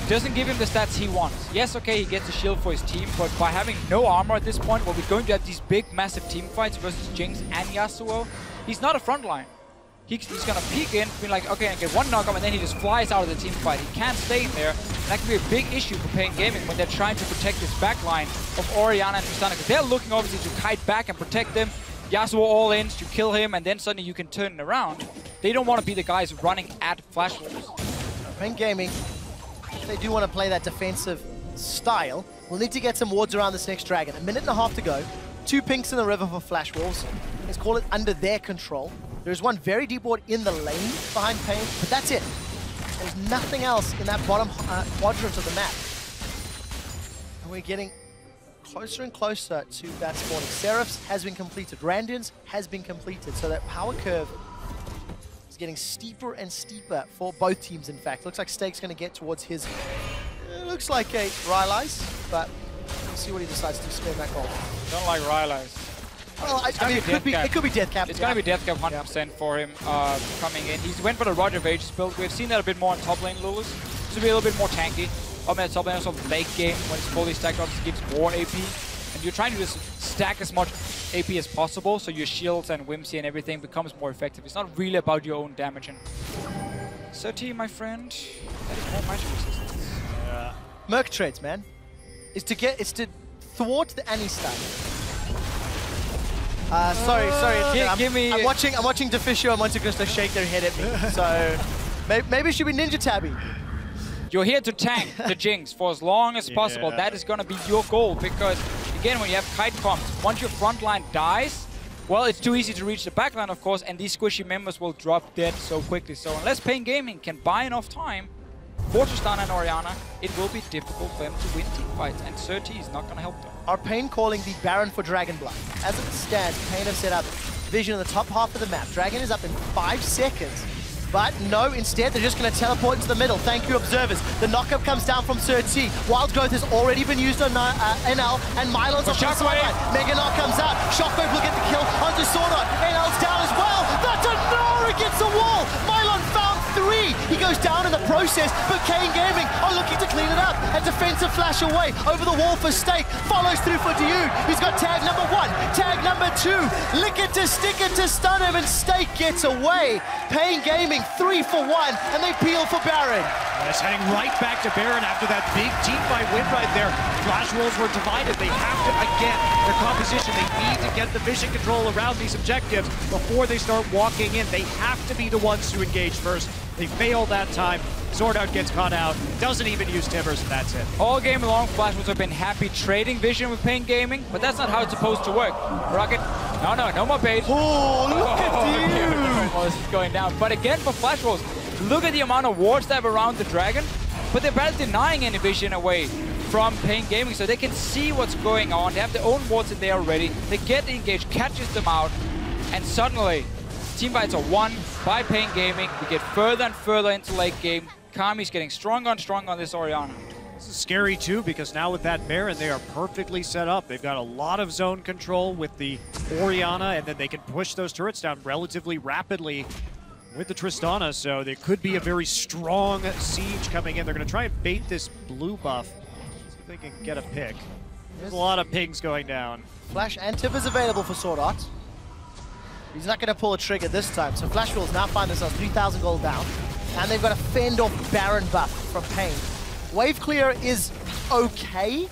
doesn't give him the stats he wants. Yes, okay, he gets a shield for his team, but by having no armor at this point, where we're going to have these big, massive team fights versus Jinx and Yasuo, he's not a frontline. He's gonna peek in, be like, okay, I get one knockup, and then he just flies out of the team fight. He can't stay in there. And that can be a big issue for paiN Gaming when they're trying to protect this backline of Orianna and Tristana, because they're looking obviously to kite back and protect them. Yasuo all in to kill him, and then suddenly you can turn it around. They don't want to be the guys running at Flash Wolves. paiN Gaming, if they do want to play that defensive style, we'll need to get some wards around this next dragon. 1.5 minutes to go. 2 pinks in the river for Flash Wolves. Let's call it under their control. There's one very deep ward in the lane behind paiN, but that's it. There's nothing else in that bottom quadrant of the map. And we're getting closer and closer to that spawning. Seraph's has been completed. Randian's has been completed. So that power curve is getting steeper and steeper for both teams, in fact. Looks like Steak's going to get towards his... looks like a Rylai's, but we'll see what he decides to spend that gold. Don't like Rylai's. Well, I mean, it could be Death Cap. It's gonna be Death Cap 100% for him coming in. He went for the Roger of Ages build. We've seen that a bit more on top lane Lulus. This will be a little bit more tanky. I mean, top lane also late game when it's fully stacked up, it gives more AP. And you're trying to just stack as much AP as possible, so your shields and Whimsy and everything becomes more effective. It's not really about your own damage. And Sirt, my friend, that is more magic resistance. Merc trades, man. It's to thwart the Annie stun. Sorry. I'm watching Deficio and Monte Cristo shake their head at me. So maybe it should be Ninja Tabby. You're here to tank the Jinx for as long as possible. That is going to be your goal, because again, when you have kite comps, once your front line dies, well, it's too easy to reach the backline, of course, and these squishy members will drop dead so quickly. So unless paiN Gaming can buy enough time, for Tristana and Orianna, it will be difficult for them to win team fights, and Sirt is not going to help them. Are paiN calling the Baron for Dragon Blood? As it stands, paiN have set up vision in the top half of the map. Dragon is up in 5 seconds. But no, instead they're just going to teleport into the middle. Thank you, observers. The knockup comes down from Sirt. Wild Growth has already been used on NL, and Mylon's off the sideline. Meganar comes out. Shockwave will get the kill onto Swordart. NL's down as well. That's a no against the wall. Mylon found 3. He goes down in the process, but kAIN Gaming are looking to clean it up. A defensive flash away over the wall for Stake. Follows through for Dioud. He's got tag number 1, tag number 2. Lick it to stick it to stun him, and Stake gets away. paiN Gaming 3 for 1, and they peel for Baron. It's heading right back to Baron after that big team fight win right there. Flash Wolves were divided. They have to, again, their composition, they need to get the vision control around these objectives before they start walking in. They have to be the ones to engage first. They fail that time. Swordart gets caught out, doesn't even use Timbers, and that's it. All game long, Flash Wolves have been happy trading vision with paiN Gaming, but that's not how it's supposed to work. Rocket, no more bait. Oh, look at Dioud! Oh, this is going down. But again, for Flash Wolves, look at the amount of wards they have around the Dragon, but they're better denying any vision away from paiN Gaming, so they can see what's going on. They have their own wards in there already. They get engaged, catches them out, and suddenly, teamfights are won by paiN Gaming. We get further and further into late game. Kami's getting stronger and stronger on this Orianna. This is scary too, because now with that Baron, they are perfectly set up. They've got a lot of zone control with the Orianna, and then they can push those turrets down relatively rapidly with the Tristana, so there could be a very strong siege coming in. They're going to try and bait this blue buff, see if they can get a pick. There's a lot of pings going down. Flash and Timbers available for Swordart. He's not going to pull a trigger this time, so Flash Wolves now find themselves 3,000 gold down, and they've got a fend off Baron buff from paiN. Wave clear is okay,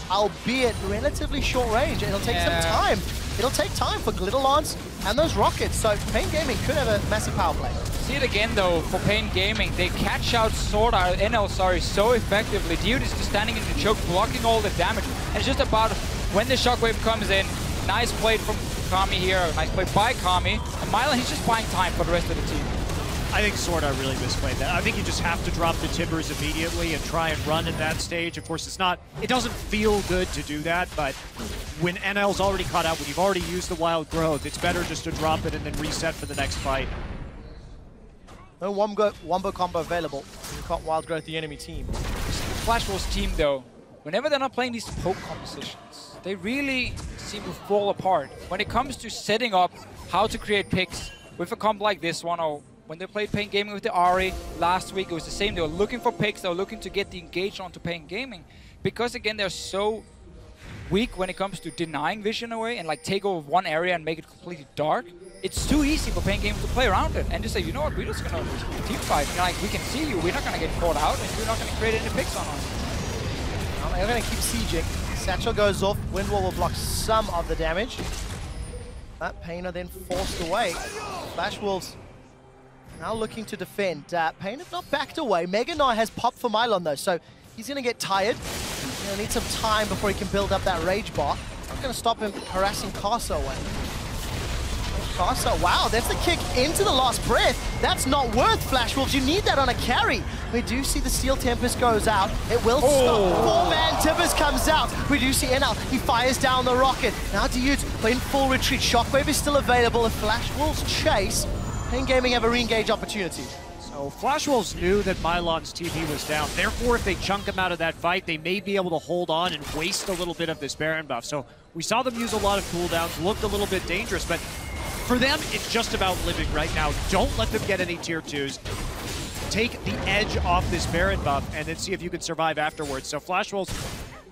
albeit relatively short range, and it'll take some time. It'll take time for Glitter Lance and those rockets, so paiN Gaming could have a massive power play. See it again though, for paiN Gaming, they catch out NL so effectively. Dioud is just standing in the choke, blocking all the damage, and it's just about when the shockwave comes in. Nice play from Kami here, nice play by Kami, and Mylon, he's just buying time for the rest of the team. I think Swordart really misplayed that. I think you just have to drop the Timbers immediately and try and run in that stage. Of course, it doesn't feel good to do that, but when NL's already caught out, when you've already used the Wild Growth, it's better just to drop it and then reset for the next fight. No wombo combo available. You can't Wild Growth the enemy team. Flash Wolves team though, whenever they're not playing these poke compositions, they really seem to fall apart. When it comes to setting up how to create picks with a comp like this one, or when they played paiN Gaming with the Ahri last week, it was the same. They were looking for picks, they were looking to get the engage onto paiN Gaming. Because again, they're so weak when it comes to denying vision away and like take over one area and make it completely dark. It's too easy for paiN Gaming to play around it and just say, you know what, we're just gonna team fight. Like, we can see you, we're not gonna get caught out, and you're not gonna create any picks on us. Well, they're gonna keep sieging. Satchel goes off, Windwall will block some of the damage. But paiN are then forced away. Flash Wolves now looking to defend. paiN have not backed away. Meganar has popped for Mylon though, so he's gonna get tired. He's gonna need some time before he can build up that rage bar. Not gonna stop him harassing Karsa away. Karsa, wow, there's the kick into the last breath. That's not worth Flash Wolves. You need that on a carry. We do see the Steel Tempest goes out. It will stop. 4-man Timbers comes out. We do see NL. He fires down the rocket. Now Dioud's in full retreat. Shockwave is still available. If Flash Wolves chase, paiN Gaming have a re-engage opportunity. So Flash Wolves knew that Mylon's TP was down. Therefore, if they chunk him out of that fight, they may be able to hold on and waste a little bit of this Baron buff. So we saw them use a lot of cooldowns, looked a little bit dangerous, but for them, it's just about living right now. Don't let them get any tier 2s. Take the edge off this Baron buff and then see if you can survive afterwards. So Flash Wolves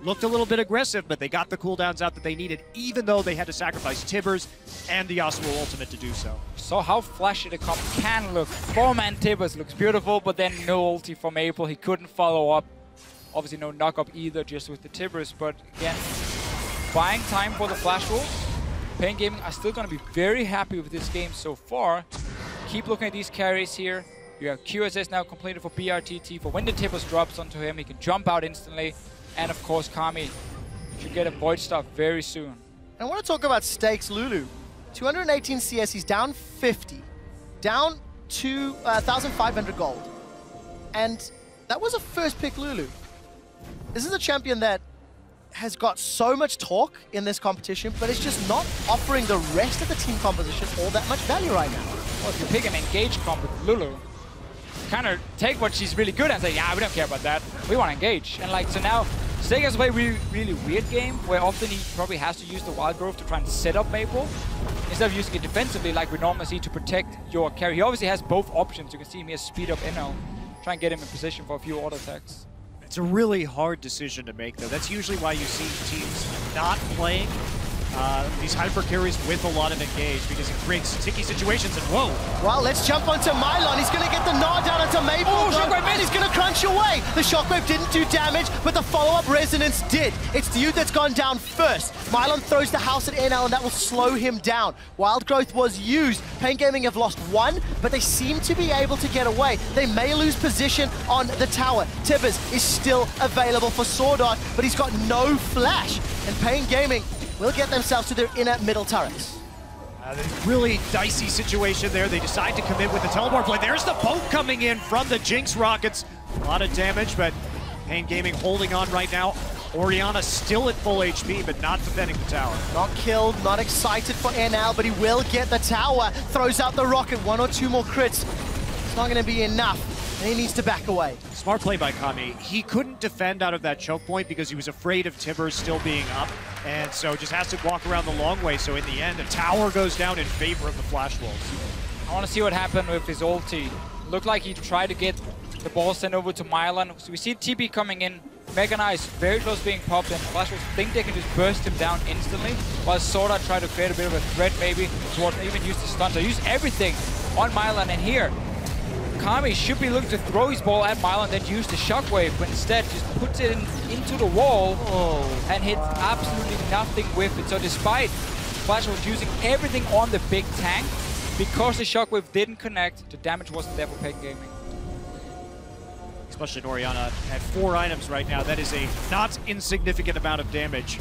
looked a little bit aggressive, but they got the cooldowns out that they needed, even though they had to sacrifice Tibbers and the Yasuo ultimate to do so. So how flashy the comp can look. 4-man Tibbers looks beautiful, but then no ulti from Maple. He couldn't follow up. Obviously no knock-up either, just with the Tibbers, but again, buying time for the Flash Wolves. paiN Gaming are still going to be very happy with this game so far. Keep looking at these carries here. You have QSS now completed for BRTT. For when the Tibbers drops onto him, he can jump out instantly. And of course, Kami should get a Void Staff very soon. I want to talk about Stakes Lulu. 218 CS, he's down 50. Down to 1,500 gold. And that was a first pick Lulu. This is a champion that has got so much talk in this competition, but it's just not offering the rest of the team composition all that much value right now. Well, if you pick an engage comp with Lulu, kind of take what she's really good at and say, yeah, we don't care about that. We want to engage. And like, so now, Stake has a really weird game where often he probably has to use the wild growth to try and set up Maple instead of using it defensively like we normally see to protect your carry. He obviously has both options. You can see him here speed up NL, try and get him in position for a few auto attacks. It's a really hard decision to make, though. That's usually why you see teams not playing these hyper carries with a lot of engage, because it creates sticky situations. And whoa! Well, let's jump onto Mylon. He's going to get the nod down onto Maple. Oh, Shockwave and he's going to crunch away. The Shockwave didn't do damage, but the follow-up resonance did. It's Dioud that's gone down first. Mylon throws the house at NL, and that will slow him down. Wild growth was used. paiN Gaming have lost one, but they seem to be able to get away. They may lose position on the tower. Tibbers is still available for Swordart, but he's got no flash. And paiN Gaming will get themselves to their inner middle turrets. Really dicey situation there. They decide to commit with the teleport play. There's the poke coming in from the Jinx rockets. A lot of damage, but paiN Gaming holding on right now. Orianna still at full HP, but not defending the tower. Not killed, not excited for NL, but he will get the tower. Throws out the rocket, 1 or 2 more crits. It's not going to be enough, and he needs to back away. Smart play by Kami. He couldn't defend out of that choke point because he was afraid of Tibbers still being up, and so just has to walk around the long way. So in the end, the tower goes down in favor of the Flash Wolves. I want to see what happened with his ulti. Looked like he tried to get the ball sent over to Mylon. So we see TP coming in. Mega Knight is very close to being popped, and Flash Wolves think they can just burst him down instantly, while Swordart try to create a bit of a threat maybe towards even use the stun. So use everything on Mylon, and here Kami should be looking to throw his ball at Mylon, then use the shockwave, but instead just puts it into the wall and hits absolutely nothing with it. So despite Flash was using everything on the big tank, because the shockwave didn't connect, the damage wasn't there for paiN Gaming. Especially Orianna at 4 items right now. That is a not insignificant amount of damage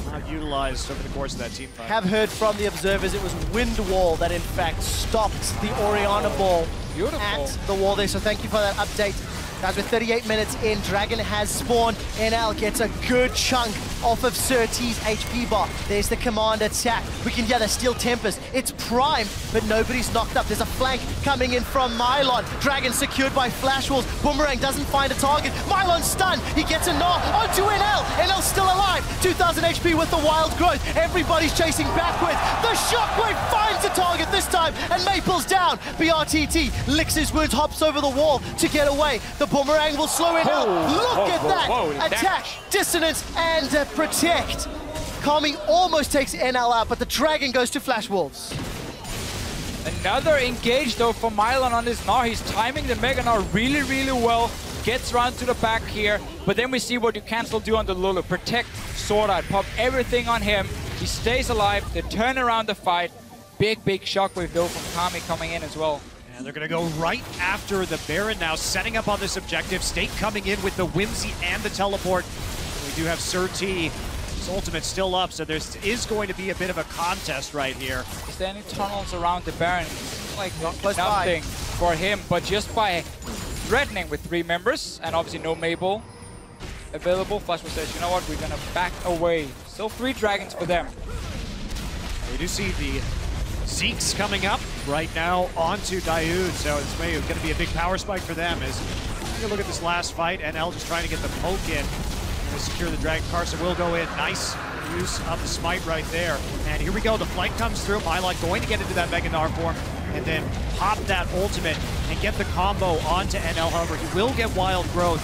not utilized over the course of that team fight. Have heard from the observers it was Wind Wall that in fact stopped the Orianna ball at the wall there. So thank you for that update. Guys, with 38 minutes in, Dragon has spawned. NL gets a good chunk off of Sirt's HP bar. There's the command attack. We can, there's Steel Tempest. It's prime, but nobody's knocked up. There's a flank coming in from Mylon. Dragon secured by Flash Wolves. Boomerang doesn't find a target. Mylon stunned. He gets a knock onto NL. NL's still alive. 2,000 HP with the wild growth. Everybody's chasing backwards. The Shockwave finds a target this time, and Maple's down. BRTT licks his wounds, hops over the wall to get away. The Boomerang will slow it out. Look at that! Attack, dissonance, and protect. Kami almost takes NL out, but the Dragon goes to Flash Wolves. Another engage though for Mylon on this Gnar. He's timing the Mega Gnar really well. Gets around to the back here, but then we see what you can still do on the Lulu. Protect Swordart, pop everything on him. He stays alive. They turn around the fight. Big Shockwave though from Kami coming in as well. And they're going to go right after the Baron now, setting up on this objective. State coming in with the Whimsy and the teleport. We do have Sirt. His ultimate's still up, so there is going to be a bit of a contest right here. Is there any tunnels around the Baron? Like nothing for him, but just by threatening with 3 members, and obviously no Maple available, Flash Wolves says, you know what, we're going to back away. Still 3 dragons for them. We do see the Zeke's coming up right now onto Dioud, so it's going to be a big power spike for them. As you look at this last fight, NL just trying to get the poke in to secure the Dragon. Karsa will go in. Nice use of the smite right there. And here we go. The flight comes through. Mylon going to get into that Mega Gnar form and then pop that ultimate and get the combo onto NL. However, he will get wild growth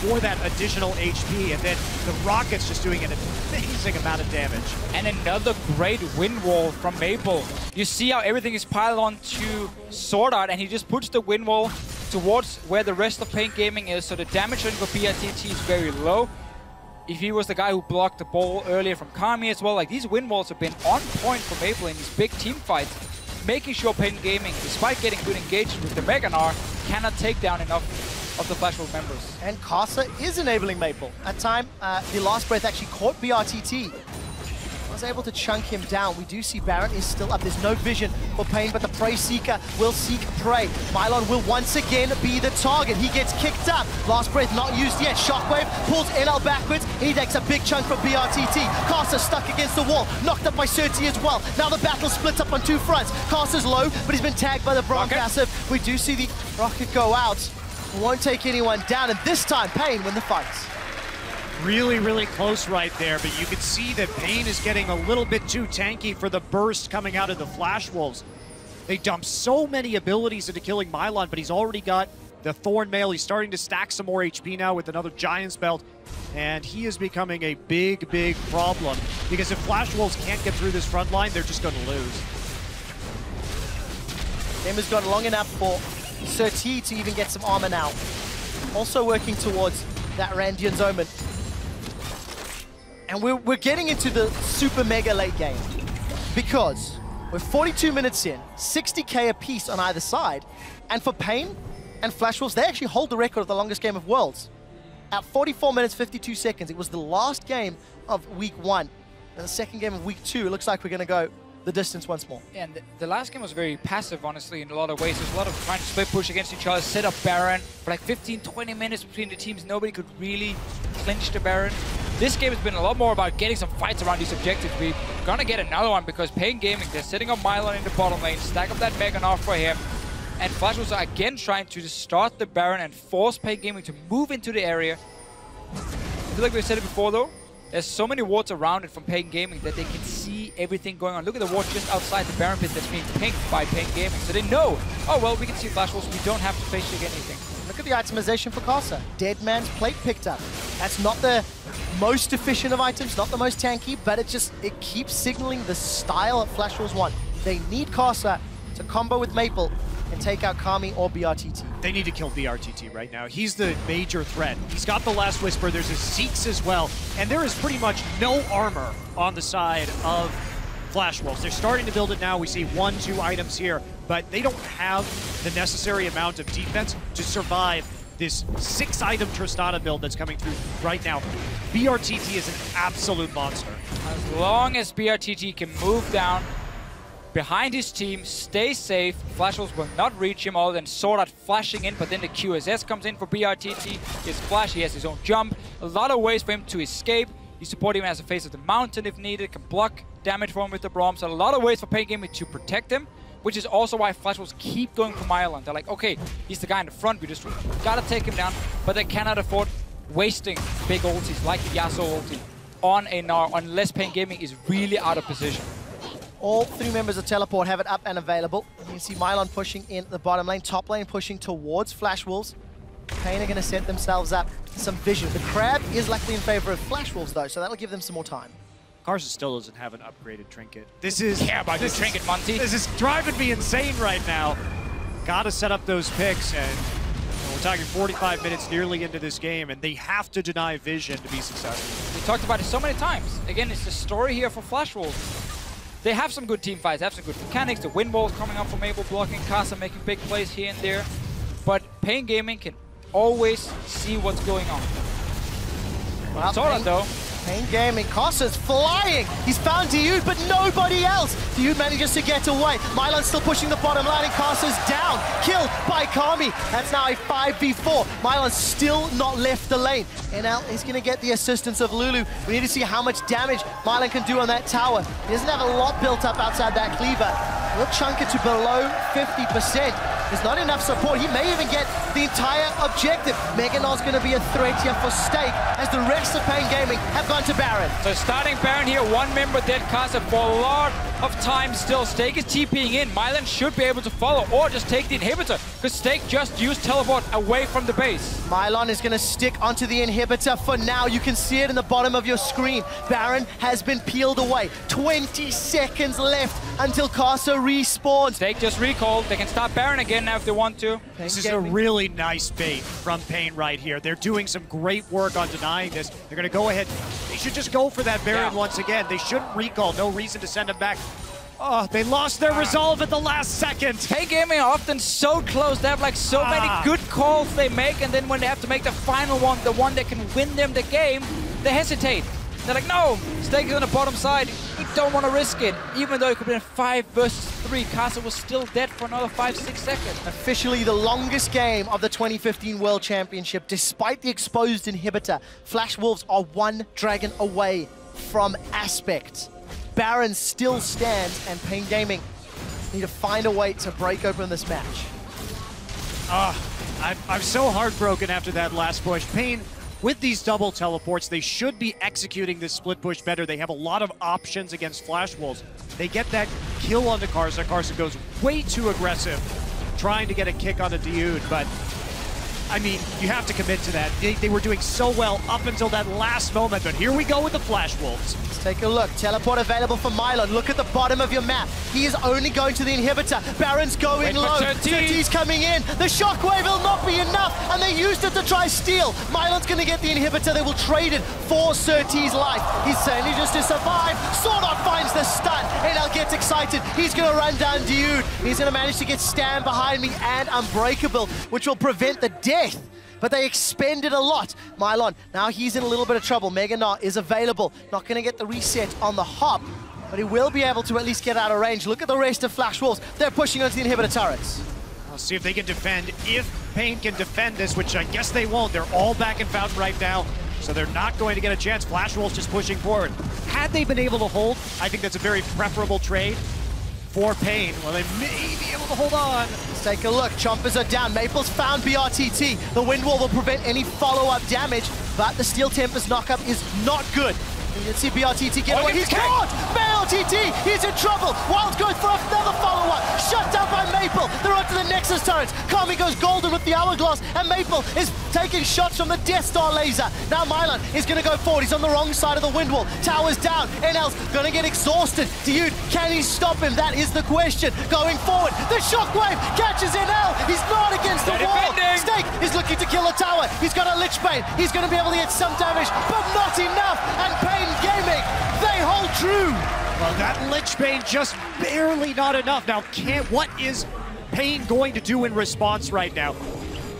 for that additional HP, and then the rocket's just doing an amazing amount of damage. And another great wind wall from Maple. You see how everything is piled on to Swordart, and he just puts the wind wall towards where the rest of paiN Gaming is, so the damage rate for BRTT is very low. If he was the guy who blocked the ball earlier from Kami as well, like these wind walls have been on point for Maple in these big team fights, making sure paiN Gaming, despite getting good engagement with the Mega Gnar, cannot take down enough of the Flash Wolf members. And Karsa is enabling Maple. At time, the last breath actually caught BRTT. was able to chunk him down. We do see Baron is still up. There's no vision for paiN, but the Prey Seeker will seek prey. Mylon will once again be the target. He gets kicked up. Last breath not used yet. Shockwave pulls NL backwards. He takes a big chunk from BRTT. Karsa stuck against the wall. Knocked up by Sirt as well. Now the battle splits up on two fronts. Karsa's low, but he's been tagged by the Braum passive. We do see the rocket go out. Won't take anyone down, and this time paiN win the fight. Really, really close right there, but you can see that paiN is getting a little bit too tanky for the burst coming out of the Flash Wolves. They dump so many abilities into killing Mylon, but he's already got the Thorn Mail. He's starting to stack some more HP now with another Giant's Belt, and he is becoming a big, big problem, because if Flash Wolves can't get through this front line, they're just going to lose. Game has gone long enough for Sirt to even get some armor now. Also working towards that Randian's Omen. And we're getting into the super mega late game, because we're 42 minutes in, 60k apiece on either side, and for paiN and Flash Wolves, they actually hold the record of the longest game of Worlds. At 44 minutes, 52 seconds, it was the last game of week 1. And the second game of week 2, it looks like we're going to go the distance once more. Yeah, and the last game was very passive, honestly, in a lot of ways. There's a lot of trying to split push against each other, set up Baron. For like 15-20 minutes between the teams, nobody could really clinch the Baron. This game has been a lot more about getting some fights around these objectives. We're gonna get another one because paiN Gaming, they're setting up Mylon in the bottom lane, stack up that Mega off for him. And Flash was again trying to start the Baron and force paiN Gaming to move into the area. I feel like we said it before though, there's so many wards around it from paiN Gaming that they can see everything going on. Look at the ward just outside the Baron pit that's being pinged by paiN Gaming. So they know, oh well, we can see Flash Wolves, we don't have to face check anything. Look at the itemization for Karsa. Dead Man's Plate picked up. That's not the most efficient of items, not the most tanky, but it keeps signaling the style that Flash Wolves want. They need Karsa to combo with Maple and take out Kami or BRTT. They need to kill BRTT right now. He's the major threat. He's got the Last Whisper, there's his Zeeks as well, and there is pretty much no armor on the side of Flash Wolves. They're starting to build it now. We see 1-2 items here, but they don't have the necessary amount of defense to survive this 6-item Tristana build that's coming through right now. BRTT is an absolute monster. As long as BRTT can move down behind his team, stay safe, Flash Wolves will not reach him other than Swordart flashing in, but then the QSS comes in for BRTT. His flash, he has his own jump. A lot of ways for him to escape. You support him as a face of the mountain if needed, can block damage for him with the Braum. So a lot of ways for paiN Gaming to protect him, which is also why Flash Wolves keep going for Mylon. They're like, okay, he's the guy in the front, we just gotta take him down, but they cannot afford wasting big ultis like the Yasuo ulti on a Gnar unless paiN Gaming is really out of position. All 3 members of Teleport have it up and available. You can see Mylon pushing in the bottom lane, top lane pushing towards Flash Wolves. paiN are going to set themselves up some vision. The Crab is likely in favor of Flash Wolves though, so that'll give them some more time. Karsa still doesn't have an upgraded trinket. This is... Care about your trinket, Monty. This is driving me insane right now. Gotta set up those picks, and we're talking 45 minutes nearly into this game, and they have to deny vision to be successful. We talked about it so many times. Again, it's the story here for Flash Wolves. They have some good team fights, have some good mechanics, the wind walls coming up from Maple blocking, Karsa making big plays here and there. But paiN Gaming can always see what's going on. Well, Swordart though. paiN Gaming, Karsa's flying! He's found Dioud, but nobody else! Dioud manages to get away. Mylon's still pushing the bottom line, and Karsa's down. Killed by Kami. That's now a 5v4. Mylon's still not left the lane. NL is going to get the assistance of Lulu. We need to see how much damage Mylon can do on that tower. He doesn't have a lot built up outside that cleaver. We'll chunk it to below 50%. There's not enough support. He may even get the entire objective. Mega Gnar's going to be a threat here for Stake, as the rest of paiN Gaming have gone to Baron. So starting Baron here, 1 member dead, Karsa for a lot of time still. Stake is TPing in. Mylon should be able to follow or just take the inhibitor, because Stake just used teleport away from the base. Mylon is going to stick onto the inhibitor for now. You can see it in the bottom of your screen. Baron has been peeled away. 20 seconds left until Karsa respawns. Stake just recalled. They can stop Baron again now if they want to. This is a really nice bait from paiN right here. They're doing some great work on denying this. They're going to go ahead. They should just go for that Baron once again. They shouldn't recall. No reason to send him back. Oh, they lost their resolve at the last second. paiN Gaming are often so close. They have like so many good calls they make, and then when they have to make the final one, the one that can win them the game, they hesitate. They're like, no, Steak is on the bottom side. We don't want to risk it. Even though it could have been 5 versus 3, Karsa was still dead for another 5-6 seconds. Officially the longest game of the 2015 World Championship. Despite the exposed inhibitor, Flash Wolves are 1 dragon away from Aspect. Baron still stands, and paiN Gaming need to find a way to break open this match. I'm so heartbroken after that last push. paiN, with these double teleports, they should be executing this split push better. They have a lot of options against Flash Wolves. They get that kill onto Karsa. Karsa goes way too aggressive, trying to get a kick onto Dioud, but I mean, you have to commit to that. They were doing so well up until that last moment, but here we go with the Flash Wolves. Let's take a look. Teleport available for Mylon. Look at the bottom of your map. He is only going to the inhibitor. Baron's going low. Sirt's coming in. The shockwave will not be enough, and they used it to try steal. Mylon's going to get the inhibitor. They will trade it for Sirt's life. He's certainly just to survive. Swordart finds the stun. NL gets excited. He's going to run down Dioud. He's going to manage to get Stand behind me and Unbreakable, which will prevent the death. But they expended a lot. Mylon, now he's in a little bit of trouble. Mega Gnar is available. Not going to get the reset on the hop, but he will be able to at least get out of range. Look at the rest of Flash Wolves. They're pushing onto the inhibitor turrets. I'll see if they can defend. If paiN can defend this, which I guess they won't. They're all back in Fountain right now, so they're not going to get a chance. Flash Wolves just pushing forward. Had they been able to hold, I think that's a very preferable trade for paiN. Well, they may be able to hold on. Let's take a look. Chompers are down. Maples found BRTT. The Wind Wall will prevent any follow-up damage, but the Steel Tempest knockup is not good. You can see BRTT get away. He's caught! BRTT, he's in trouble. Wild goes for another follow-up. Shut down by Maple. They're onto the Nexus turrets. Kami goes golden with the Hourglass, and Maple is taking shots from the Death Star laser. Now Mylon is going to go forward. He's on the wrong side of the Wind Wall. Tower's down. NL's going to get exhausted. Dioud, can he stop him? That is the question. Going forward, the Shockwave catches NL. He's not against the wall. Steak is looking to kill the tower. He's got a Lich Bane. He's going to be able to get some damage, but not enough. And paiN Gaming, they hold true. Well, that Lich Bane just barely not enough. Now, what is paiN going to do in response right now?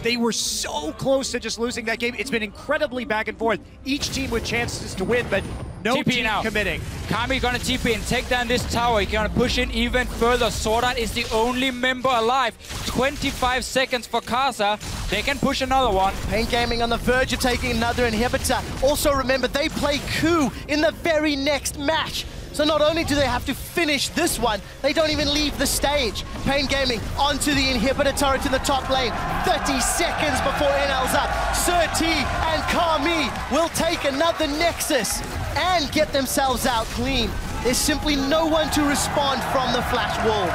They were so close to just losing that game. It's been incredibly back and forth. Each team with chances to win, but no team committing. Kami gonna TP and take down this tower. He's gonna push in even further. Swordart is the only member alive. 25 seconds for Karsa. They can push another one. paiN Gaming on the verge of taking another inhibitor. Also remember, they play Coup in the very next match. So not only do they have to finish this one, they don't even leave the stage. paiN Gaming onto the inhibitor turret in the top lane. 30 seconds before NL's up. Sirt and Kami will take another Nexus and get themselves out clean. There's simply no one to respond from the Flash Wolves.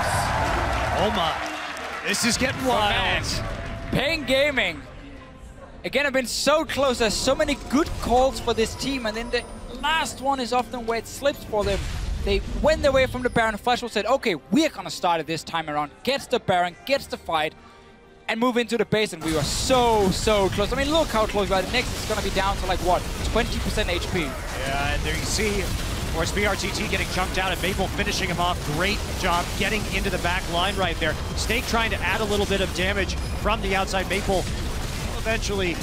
Oh my, this is getting wild. paiN Gaming, again, have been so close. There's so many good calls for this team, and then the last one is often where it slips for them. They went away from the Baron. Flash Wolves said, okay, we're gonna start it this time around. Gets the Baron, gets the fight, and move into the base, and we were so close. I mean, look how close we are. The next is gonna be down to like, what, 20% HP. Yeah, and there you see, of course, BRTT getting chunked out and Maple finishing him off. Great job getting into the back line right there. Steak trying to add a little bit of damage from the outside. Maple eventually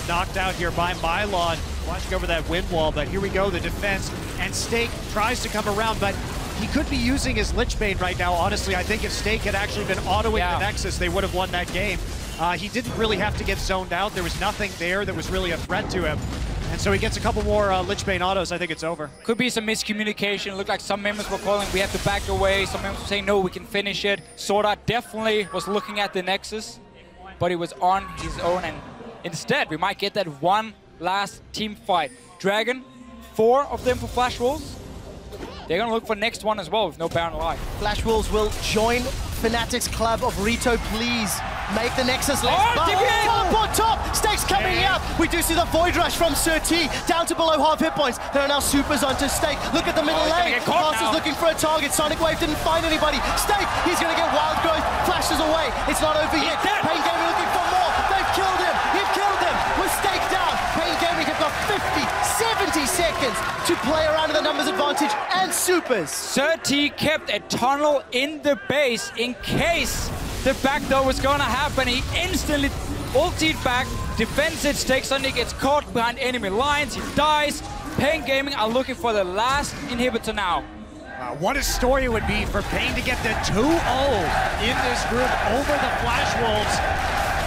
knocked out here by Mylon, watching over that wind wall, but here we go, the defense, and Steak tries to come around, but he could be using his Lich Bane right now. Honestly, I think if Steak had actually been autoing the Nexus, they would have won that game. He didn't really have to get zoned out. There was nothing there that was really a threat to him. And so he gets a couple more Lich Bane autos. I think it's over. Could be some miscommunication. It looked like some members were calling, we have to back away. Some members were saying, no, we can finish it. Swordart definitely was looking at the Nexus, but he was on his own, and instead, we might get that one last team fight. Dragon, 4 of them for Flash Wolves. They're gonna look for next one as well with no Baron alive. Flash Wolves will join Fnatic's club of Rito, please. Make the Nexus less. Top on top! Steak's coming out! We do see the Void Rush from Sirt, down to below half hit points. There are now supers onto Steak. Look at the middle lane. Karsa's looking for a target. Sonic Wave didn't find anybody. Steak, he's gonna get Wild Growth. Flashes away. It's not over yet. paiN Gaming looking for more. They've killed him. He've killed him. With Steak down, paiN Gaming have got 50, 70 seconds to play around in the numbers advantage and supers. Sirt kept a tunnel in the base in case the backdoor was gonna happen. He instantly ultied back, defends it, Steak suddenly gets caught behind enemy lines, he dies. paiN Gaming are looking for the last inhibitor now. What a story it would be for paiN to get the 2-0 in this group over the Flash Wolves.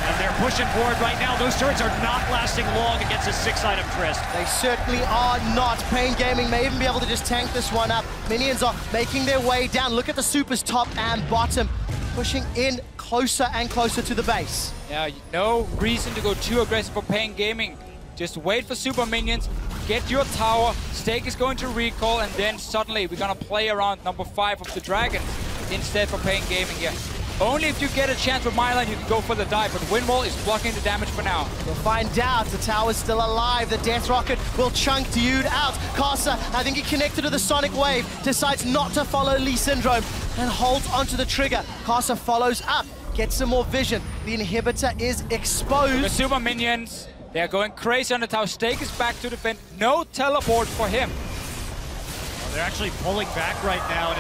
And they're pushing forward right now. Those turrets are not lasting long against a 6-item Trist. They certainly are not. paiN Gaming may even be able to just tank this one up. Minions are making their way down. Look at the supers top and bottom, pushing in closer and closer to the base. Yeah, no reason to go too aggressive for paiN Gaming. Just wait for super minions, get your tower, Stake is going to recall, and then suddenly we're gonna play around number 5 of the Dragons instead for paiN Gaming here. Only if you get a chance with Mylon, you can go for the dive, but Windwall is blocking the damage for now. We'll find out. The tower's still alive. The Death Rocket will chunk Dioud out. Karsa, I think he connected to the Sonic Wave, decides not to follow Lee Syndrome and holds onto the trigger. Karsa follows up, gets some more vision. The inhibitor is exposed. The super minions, they're going crazy on the tower. Stake is back to defend. No teleport for him. Well, they're actually pulling back right now.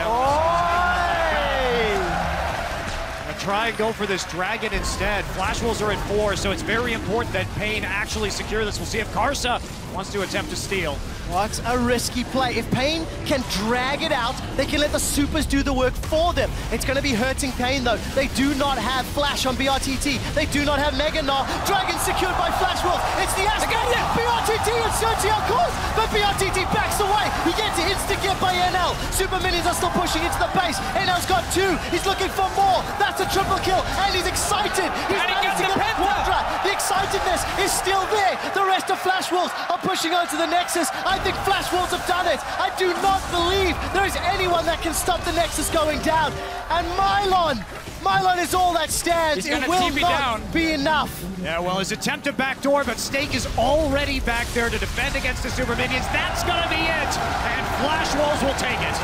Try and go for this dragon instead. Flash Wolves are at 4, so it's very important that paiN actually secure this. We'll see if Karsa wants to attempt to steal. What a risky play. If paiN can drag it out, they can let the supers do the work for them. It's going to be hurting paiN though. They do not have Flash on BRTT. They do not have Mega Gnar. Dragon secured by Flash Wolves. It's the Aspen. BRTT and Sirt on course, but BRTT backs away. He gets an instant get by NL. Super minions are still pushing into the base. NL's got 2. He's looking for more. That's a triple kill, and he's excited. He's managed to get Quadra. The excitedness is still there. The rest of Flash Wolves are pushing onto the Nexus. I think Flash Wolves have done it. I do not believe there is anyone that can stop the Nexus going down. And Mylon is all that stands. It will not be enough. Yeah, well, his attempt to backdoor, but Stake is already back there to defend against the super minions. That's gonna be it, and Flash Wolves will take it.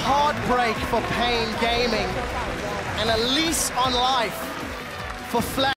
Heartbreak for paiN Gaming and a lease on life for Flash.